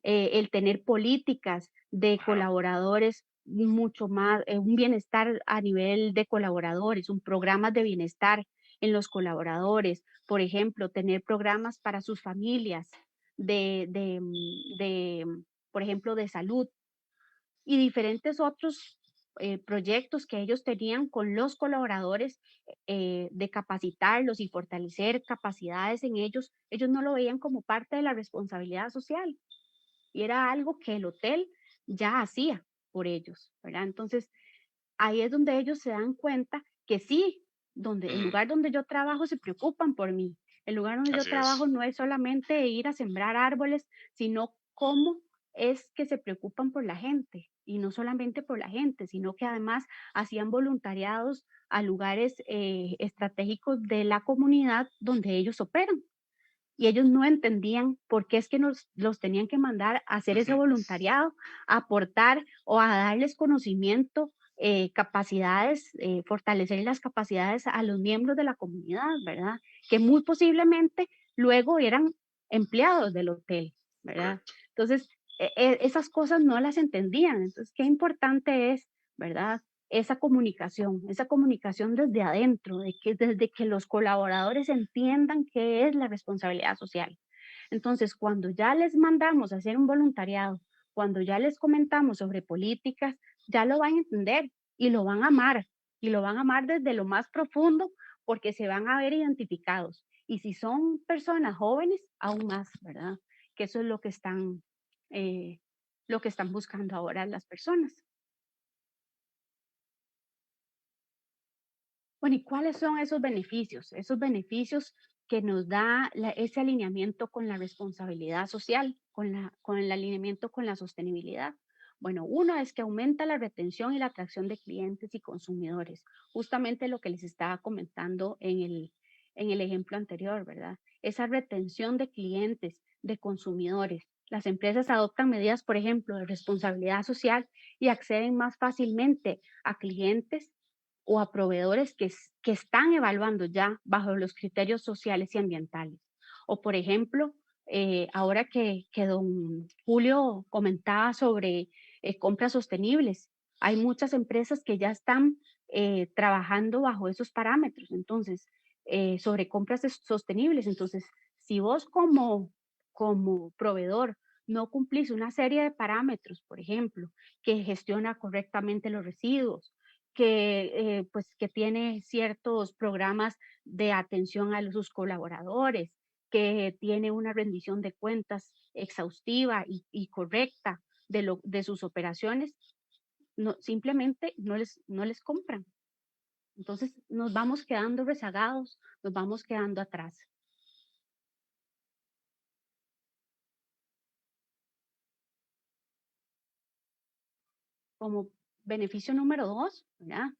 S2: El tener políticas de
S1: Ajá.
S2: colaboradores mucho más, un bienestar a nivel de colaboradores, un programa de bienestar en los colaboradores, por ejemplo, tener programas para sus familias por ejemplo, de salud y diferentes otros proyectos que ellos tenían con los colaboradores de capacitarlos y fortalecer capacidades en ellos, ellos no lo veían como parte de la responsabilidad social y era algo que el hotel ya hacía por ellos, ¿verdad? Entonces, ahí es donde ellos se dan cuenta que sí, donde el
S1: Ujú.
S2: lugar donde yo trabajo se preocupan por mí. El lugar donde yo
S1: Así
S2: trabajo
S1: es.
S2: no es solamente ir a sembrar árboles, sino cómo es que se preocupan por la gente. Y no solamente por la gente, sino que además hacían voluntariados a lugares estratégicos de la comunidad donde ellos operan y ellos no entendían por qué es que nos los tenían que mandar a hacer ese
S1: Ujú.
S2: voluntariado, a aportar o a darles conocimiento, capacidades, fortalecer las capacidades a los miembros de la comunidad, ¿verdad? Que muy posiblemente luego eran empleados del hotel, ¿verdad?
S1: Correcto.
S2: Entonces, esas cosas no las entendían. Entonces, qué importante es, ¿verdad? Esa comunicación desde adentro, desde que los colaboradores entiendan qué es la responsabilidad social. Entonces, cuando ya les mandamos a hacer un voluntariado, cuando ya les comentamos sobre políticas, ya lo van a entender y lo van a amar, y lo van a amar desde lo más profundo porque se van a ver identificados. Y si son personas jóvenes, aún más, ¿verdad? Que eso es eh, lo que están buscando ahora las personas. Bueno, ¿y cuáles son esos beneficios? Esos beneficios que nos da ese alineamiento con la responsabilidad social, con el alineamiento con la sostenibilidad. Bueno, uno es que aumenta la retención y la atracción de clientes y consumidores, justamente lo que les estaba comentando en el ejemplo anterior, ¿verdad? Esa retención de clientes, de consumidores. Las empresas adoptan medidas, por ejemplo, de responsabilidad social y acceden más fácilmente a clientes o a proveedores que están evaluando ya bajo los criterios sociales y ambientales. O, por ejemplo, ahora que don Julio comentaba sobre compras sostenibles, hay muchas empresas que ya están trabajando bajo esos parámetros, entonces, sobre compras sostenibles. Entonces, si vos como proveedor no cumplís una serie de parámetros, por ejemplo, que gestiona correctamente los residuos, que tiene ciertos programas de atención a sus colaboradores, que tiene una rendición de cuentas exhaustiva y correcta de sus operaciones, no, simplemente no les compran. Entonces nos vamos quedando rezagados, nos vamos quedando atrás. Como beneficio número dos, ¿verdad?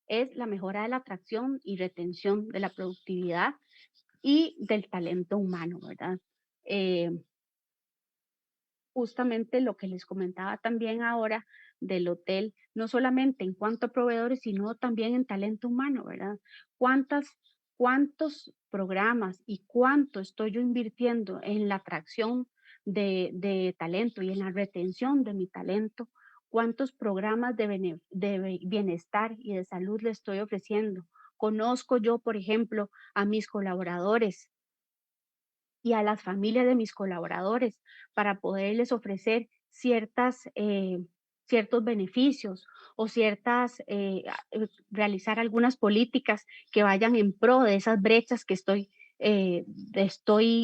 S2: Es la mejora de la atracción y retención de la productividad y del talento humano, ¿verdad? Eh, Justamente lo que les comentaba también ahora del hotel, no solamente en cuanto a proveedores, sino también en talento humano, ¿verdad? ¿Cuántas, ¿Cuántos programas y cuánto estoy yo invirtiendo en la atracción de talento y en la retención de mi talento, cuántos programas de bienestar y de salud le estoy ofreciendo. Conozco yo, por ejemplo, a mis colaboradores y a las familias de mis colaboradores para poderles ofrecer ciertos beneficios o realizar algunas políticas que vayan en pro de esas brechas que estoy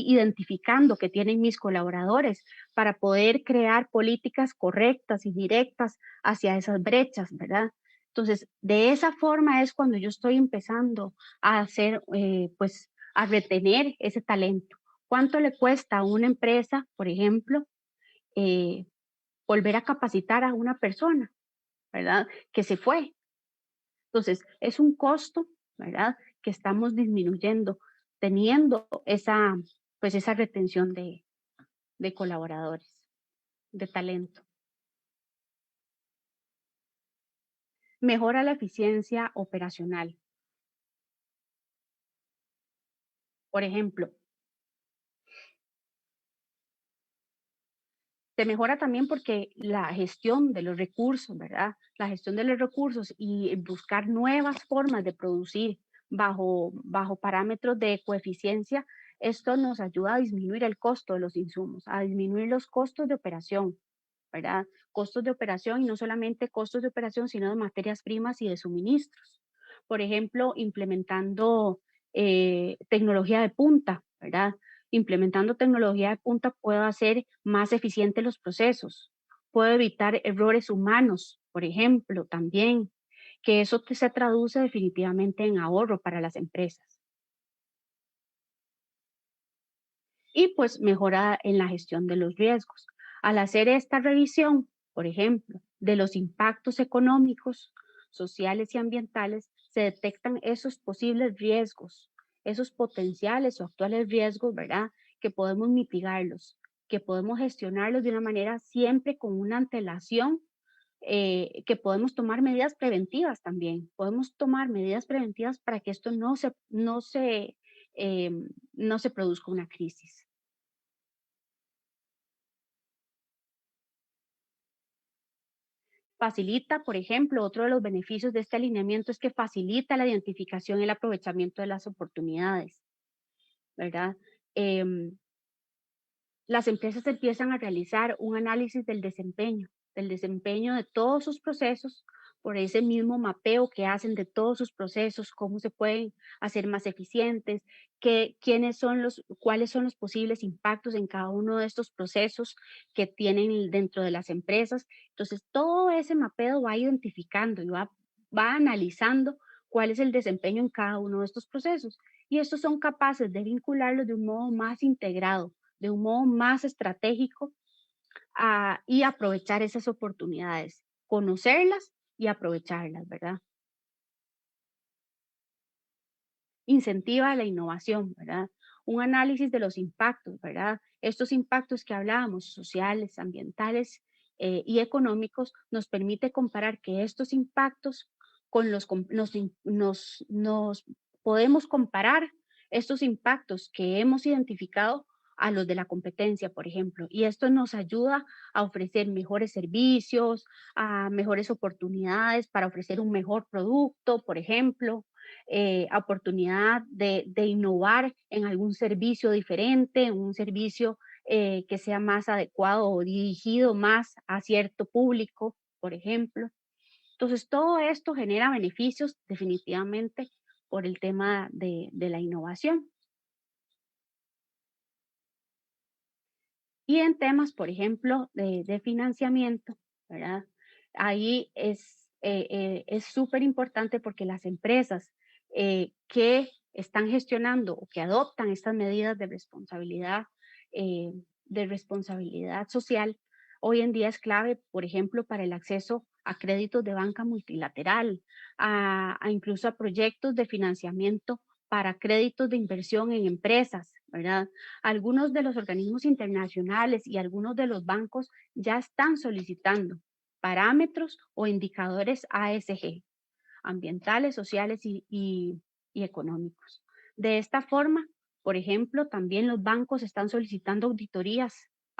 S2: identificando que tienen mis colaboradores para poder crear políticas correctas y directas hacia esas brechas, ¿verdad? Entonces, de esa forma es cuando yo estoy empezando a hacer, pues, a retener ese talento. ¿Cuánto le cuesta a una empresa, por ejemplo, eh, volver a capacitar a una persona, ¿verdad? Que se fue. Entonces, es un costo, ¿verdad? Que estamos disminuyendo, teniendo esa retención de colaboradores, de talento. Mejora la eficiencia operacional. Por ejemplo, se mejora también porque la gestión de los recursos, ¿verdad? La gestión de los recursos y buscar nuevas formas de producir bajo parámetros de coeficiencia, esto nos ayuda a disminuir el costo de los insumos, a disminuir los costos de operación, ¿verdad? Costos de operación y no solamente costos de operación, sino de materias primas y de suministros. Por ejemplo, implementando tecnología de punta, ¿verdad? Implementando tecnología de punta puedo hacer más eficientes los procesos, puedo evitar errores humanos, por ejemplo, también, que eso se traduce definitivamente en ahorro para las empresas. Y pues mejora en la gestión de los riesgos. Al hacer esta revisión, por ejemplo, de los impactos económicos, sociales y ambientales, se detectan esos posibles riesgos, esos potenciales o actuales riesgos, ¿verdad? Que podemos mitigarlos, que podemos gestionarlos de una manera siempre con una antelación, que podemos tomar medidas preventivas también. Podemos tomar medidas preventivas para que esto no se produzca una crisis. Facilita, por ejemplo, otro de los beneficios de este alineamiento es que facilita la identificación y el aprovechamiento de las oportunidades, ¿verdad? Em, las empresas empiezan a realizar un análisis del desempeño de todos sus procesos, por ese mismo mapeo que hacen de todos sus procesos, cómo se pueden hacer más eficientes, cuáles son los posibles impactos en cada uno de estos procesos que tienen dentro de las empresas. Entonces, todo ese mapeo va identificando y va analizando cuál es el desempeño en cada uno de estos procesos. Y estos son capaces de vincularlos de un modo más integrado, de un modo más estratégico, y aprovechar esas oportunidades, conocerlas y aprovecharlas, ¿verdad? Incentiva la innovación, ¿verdad? Un análisis de los impactos, ¿verdad? Estos impactos que hablábamos, sociales, ambientales y económicos, nos permite comparar que estos impactos nos podemos comparar estos impactos que hemos identificado a los de la competencia, por ejemplo, y esto nos ayuda a ofrecer mejores servicios, a mejores oportunidades para ofrecer un mejor producto, por ejemplo, oportunidad de innovar en algún servicio diferente, en un servicio que sea más adecuado o dirigido más a cierto público, por ejemplo. Entonces, todo esto genera beneficios definitivamente por el tema de la innovación. Y en temas, por ejemplo, de financiamiento, ¿verdad? Ahí es súper importante porque las empresas que están gestionando o que adoptan estas medidas de responsabilidad social, hoy en día es clave, por ejemplo, para el acceso a créditos de banca multilateral, incluso a proyectos de financiamiento para créditos de inversión en empresas, ¿verdad? Algunos de los organismos internacionales y algunos de los bancos ya están solicitando parámetros o indicadores ASG, ambientales, sociales y económicos. De esta forma, por ejemplo, también los bancos están solicitando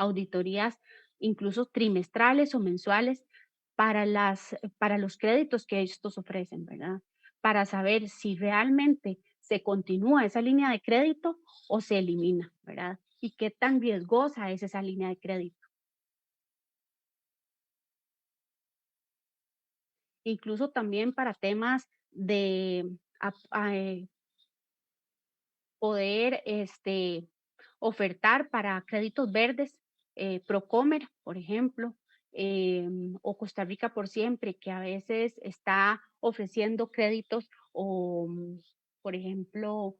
S2: auditorías incluso trimestrales o mensuales para los créditos que estos ofrecen, ¿verdad? Para saber si realmente se continúa esa línea de crédito o se elimina, ¿verdad? Y qué tan riesgosa es esa línea de crédito. Incluso también para temas de poder ofertar para créditos verdes, Procomer, por ejemplo, o Costa Rica por siempre, que a veces está ofreciendo créditos o, por ejemplo,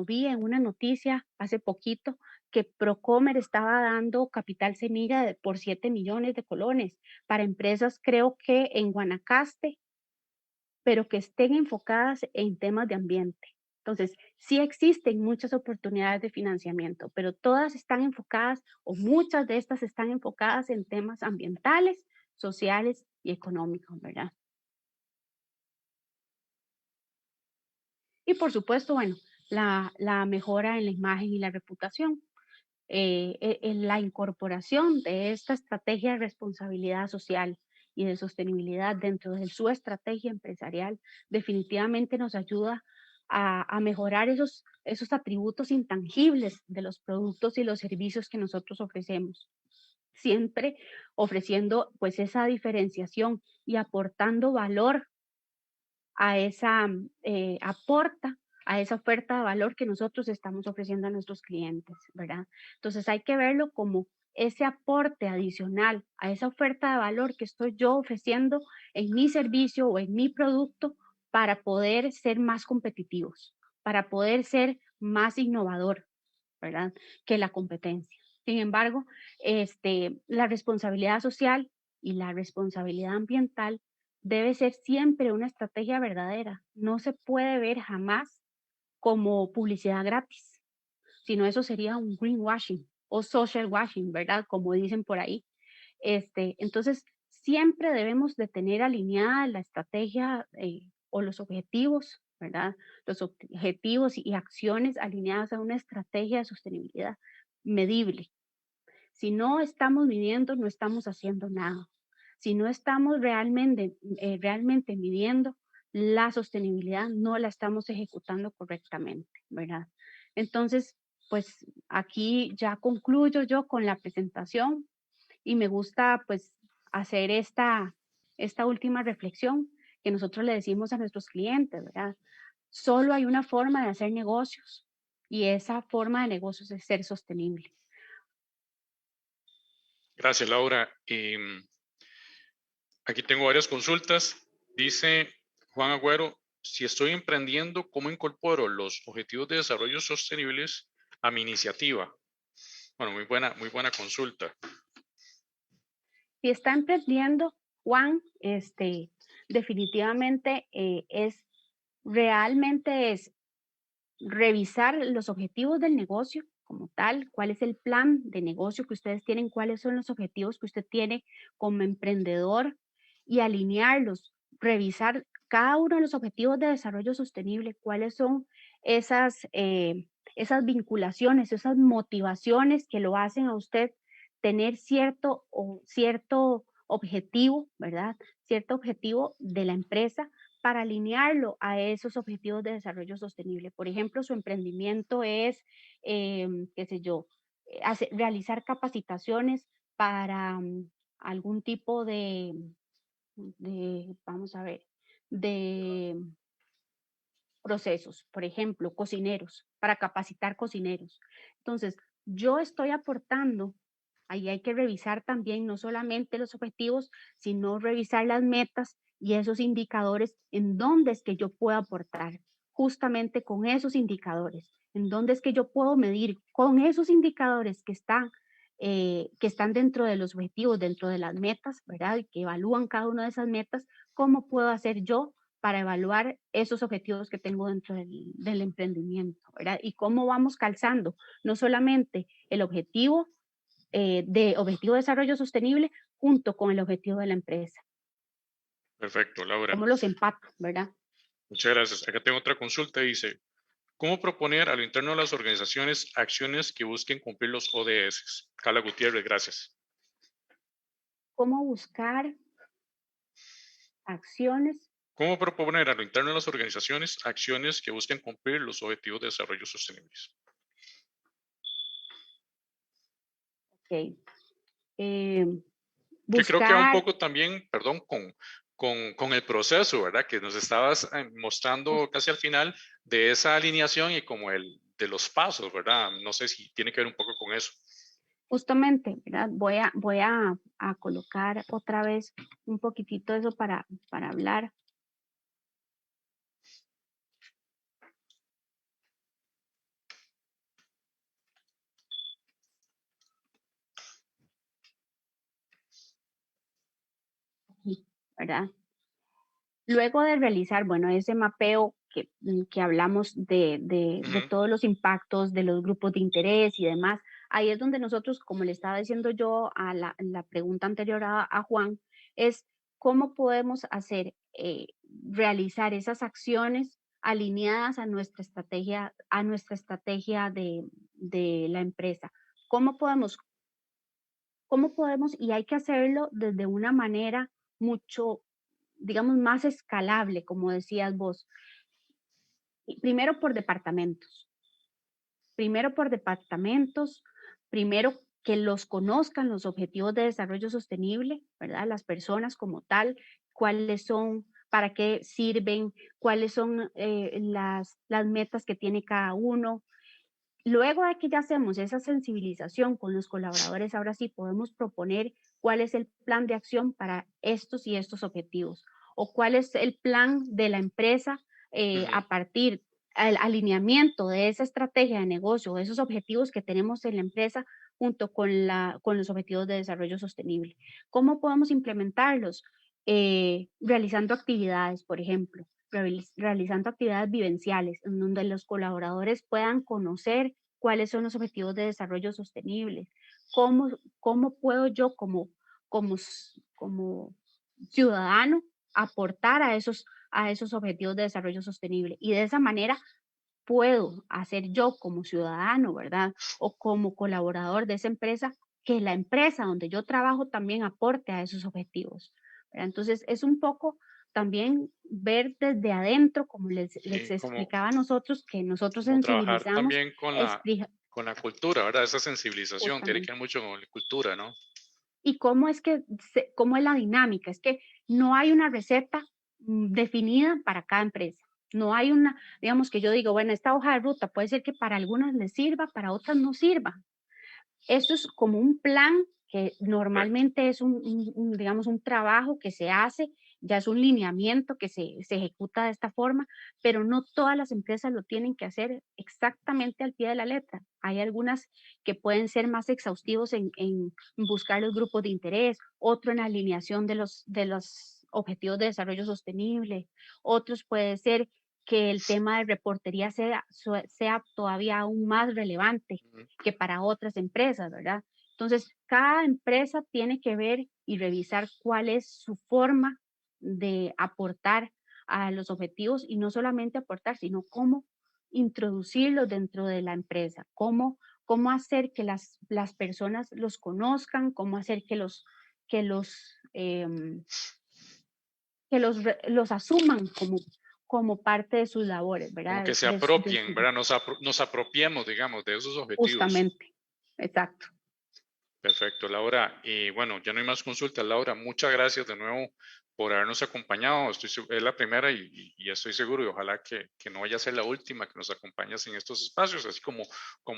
S2: vi en una noticia hace poquito que Procomer estaba dando capital semilla por 7 millones de colones para empresas, creo que en Guanacaste, pero que estén enfocadas en temas de ambiente. Entonces, sí existen muchas oportunidades de financiamiento, pero todas están enfocadas o muchas de estas están enfocadas en temas ambientales, sociales y económicos, ¿verdad? Y por supuesto, bueno, la mejora en la imagen y la reputación. En la incorporación de esta estrategia de responsabilidad social y de sostenibilidad dentro de su estrategia empresarial definitivamente nos ayuda a mejorar esos atributos intangibles de los productos y los servicios que nosotros ofrecemos, siempre ofreciendo pues esa diferenciación y aportando valor a aporta a esa oferta de valor que nosotros estamos ofreciendo a nuestros clientes, ¿verdad? Entonces hay que verlo como ese aporte adicional a esa oferta de valor que estoy yo ofreciendo en mi servicio o en mi producto para poder ser más competitivos, para poder ser más innovador, ¿verdad? Que la competencia. Sin embargo, la responsabilidad social y la responsabilidad ambiental debe ser siempre una estrategia verdadera. No se puede ver jamás como publicidad gratis, sino eso sería un greenwashing o social washing, ¿verdad? Como dicen por ahí. Entonces, siempre debemos de tener alineada la estrategia o los objetivos, ¿verdad? Los objetivos y acciones alineadas a una estrategia de sostenibilidad medible. Si no estamos midiendo, no estamos haciendo nada. Si no estamos realmente midiendo la sostenibilidad, no la estamos ejecutando correctamente, ¿verdad? Entonces, pues aquí ya concluyo yo con la presentación y me gusta pues hacer esta última reflexión que nosotros le decimos a nuestros clientes, ¿verdad? Solo hay una forma de hacer negocios y esa forma de negocios es ser sostenible.
S1: Gracias, Laura. Aquí tengo varias consultas. Dice Juan Agüero, si estoy emprendiendo, ¿cómo incorporo los objetivos de desarrollo sostenibles a mi iniciativa? Bueno, muy buena consulta.
S2: Si está emprendiendo, Juan, definitivamente realmente es revisar los objetivos del negocio como tal, cuál es el plan de negocio que ustedes tienen, cuáles son los objetivos que usted tiene como emprendedor y alinearlos, revisar cada uno de los objetivos de desarrollo sostenible, cuáles son esas vinculaciones, esas motivaciones que lo hacen a usted tener cierto objetivo, ¿verdad? Cierto objetivo de la empresa para alinearlo a esos objetivos de desarrollo sostenible. Por ejemplo, su emprendimiento es, qué sé yo, realizar capacitaciones para algún tipo vamos a ver, de procesos, por ejemplo, cocineros, para capacitar cocineros. Entonces, yo estoy aportando, ahí hay que revisar también no solamente los objetivos, sino revisar las metas y esos indicadores en dónde es que yo puedo aportar, justamente con esos indicadores, en dónde es que yo puedo medir con esos indicadores que están dentro de los objetivos, dentro de las metas, ¿verdad? Y que evalúan cada una de esas metas, cómo puedo hacer yo para evaluar esos objetivos que tengo dentro del emprendimiento, ¿verdad? Y cómo vamos calzando no solamente el objetivo objetivo de desarrollo sostenible junto con el objetivo de la empresa.
S1: Perfecto, Laura.
S2: ¿Cómo los empato, verdad?
S1: Muchas gracias. Acá tengo otra consulta. Dice, ¿Cómo proponer a lo interno de las organizaciones acciones que busquen cumplir los ODS? Carla Gutiérrez, gracias.
S2: ¿Cómo buscar acciones?
S1: ¿Cómo proponer a lo interno de las organizaciones acciones que busquen cumplir los objetivos de desarrollo sostenibles?
S2: Ok.
S1: Que creo que va un
S2: Buscar,
S1: poco también, perdón, con el proceso, ¿verdad? Que nos estabas mostrando casi al final de esa alineación y como el de los pasos, ¿verdad? No sé si tiene que ver un poco con eso.
S2: justamente, ¿verdad? Voy a colocar otra vez un poquitito eso para hablar. ¿Verdad? Luego de realizar, bueno, ese mapeo que hablamos de
S1: Ujú.
S2: todos los impactos de los grupos de interés y demás, ahí es donde nosotros, como le estaba diciendo yo a la pregunta anterior a Juan, es cómo podemos hacer, realizar esas acciones alineadas a nuestra estrategia de la empresa. ¿Cómo podemos, cómo podemos, y hay que hacerlo desde una manera mucho, digamos, más escalable, como decías vos. Y primero por departamentos, primero que los conozcan los objetivos de desarrollo sostenible, ¿verdad? Las personas como tal, cuáles son, para qué sirven, cuáles son las metas que tiene cada uno. Luego de que ya hacemos esa sensibilización con los colaboradores, ahora sí podemos proponer cuál es el plan de acción para estos y estos objetivos o cuál es el plan de la empresa
S1: Ujú.
S2: a partir del alineamiento de esa estrategia de negocio, de esos objetivos que tenemos en la empresa junto con los objetivos de desarrollo sostenible. ¿Cómo podemos implementarlos? Realizando actividades, por ejemplo, realizando actividades vivenciales en donde los colaboradores puedan conocer cuáles son los objetivos de desarrollo sostenible, cómo, cómo puedo yo como ciudadano aportar a esos objetivos de desarrollo sostenible. Y de esa manera puedo hacer yo como ciudadano, ¿verdad? O como colaborador de esa empresa, que la empresa donde yo trabajo también aporte a esos objetivos, ¿verdad? Entonces, es un poco también ver desde adentro, como les
S1: Y como,
S2: explicaba a nosotros, que nosotros
S1: como trabajar
S2: sensibilizamos,
S1: también
S2: explica
S1: con la cultura, ¿verdad? Esa sensibilización tiene que
S2: justamente.
S1: ver mucho con la cultura, ¿no?
S2: ¿Y cómo es que, cómo es la dinámica? Es que no hay una receta definida para cada empresa. No hay una, digamos que yo digo, bueno, esta hoja de ruta puede ser que para algunas les sirva, para otras no sirva. Esto es como un plan que
S1: Correcto.
S2: normalmente es digamos, un trabajo que se hace, ya es un lineamiento que se ejecuta de esta forma, pero no todas las empresas lo tienen que hacer exactamente al pie de la letra. Hay algunas que pueden ser más exhaustivos en buscar los grupos de interés, otro en alineación de los objetivos de desarrollo sostenible, otros puede ser que el tema de reportería sea todavía aún más relevante
S1: Ujú.
S2: que para otras empresas, ¿verdad? Entonces, cada empresa tiene que ver y revisar cuál es su forma de aportar a los objetivos y no solamente aportar, sino cómo introducirlos dentro de la empresa, cómo hacer que las personas los conozcan, cómo hacer que los, los asuman como parte de sus labores,
S1: Como
S2: ¿verdad?
S1: que se apropien, ¿verdad? Nos apropiemos, digamos, de esos objetivos.
S2: Justamente, exacto.
S1: Perfecto, Laura. Y bueno, ya no hay más consultas. Laura, muchas gracias de nuevo por habernos acompañado. Es la primera y estoy seguro y ojalá que no vaya a ser la última que nos acompañes en estos espacios, así como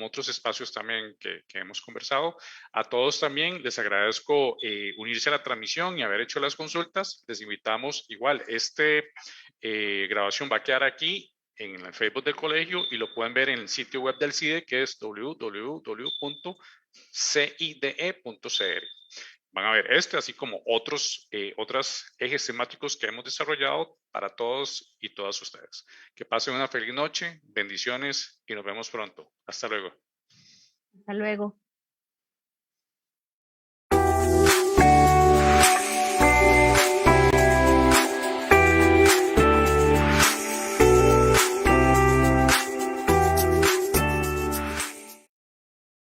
S1: otros espacios también que hemos conversado. A todos también les agradezco unirse a la transmisión y haber hecho las consultas. Les invitamos igual, grabación va a quedar aquí en el Facebook del colegio y lo pueden ver en el sitio web del CIDE que es www.cide.cr. Van a ver así como otros ejes temáticos que hemos desarrollado para todos y todas ustedes. Que pasen una feliz noche, bendiciones y nos vemos pronto. Hasta luego.
S2: Hasta luego.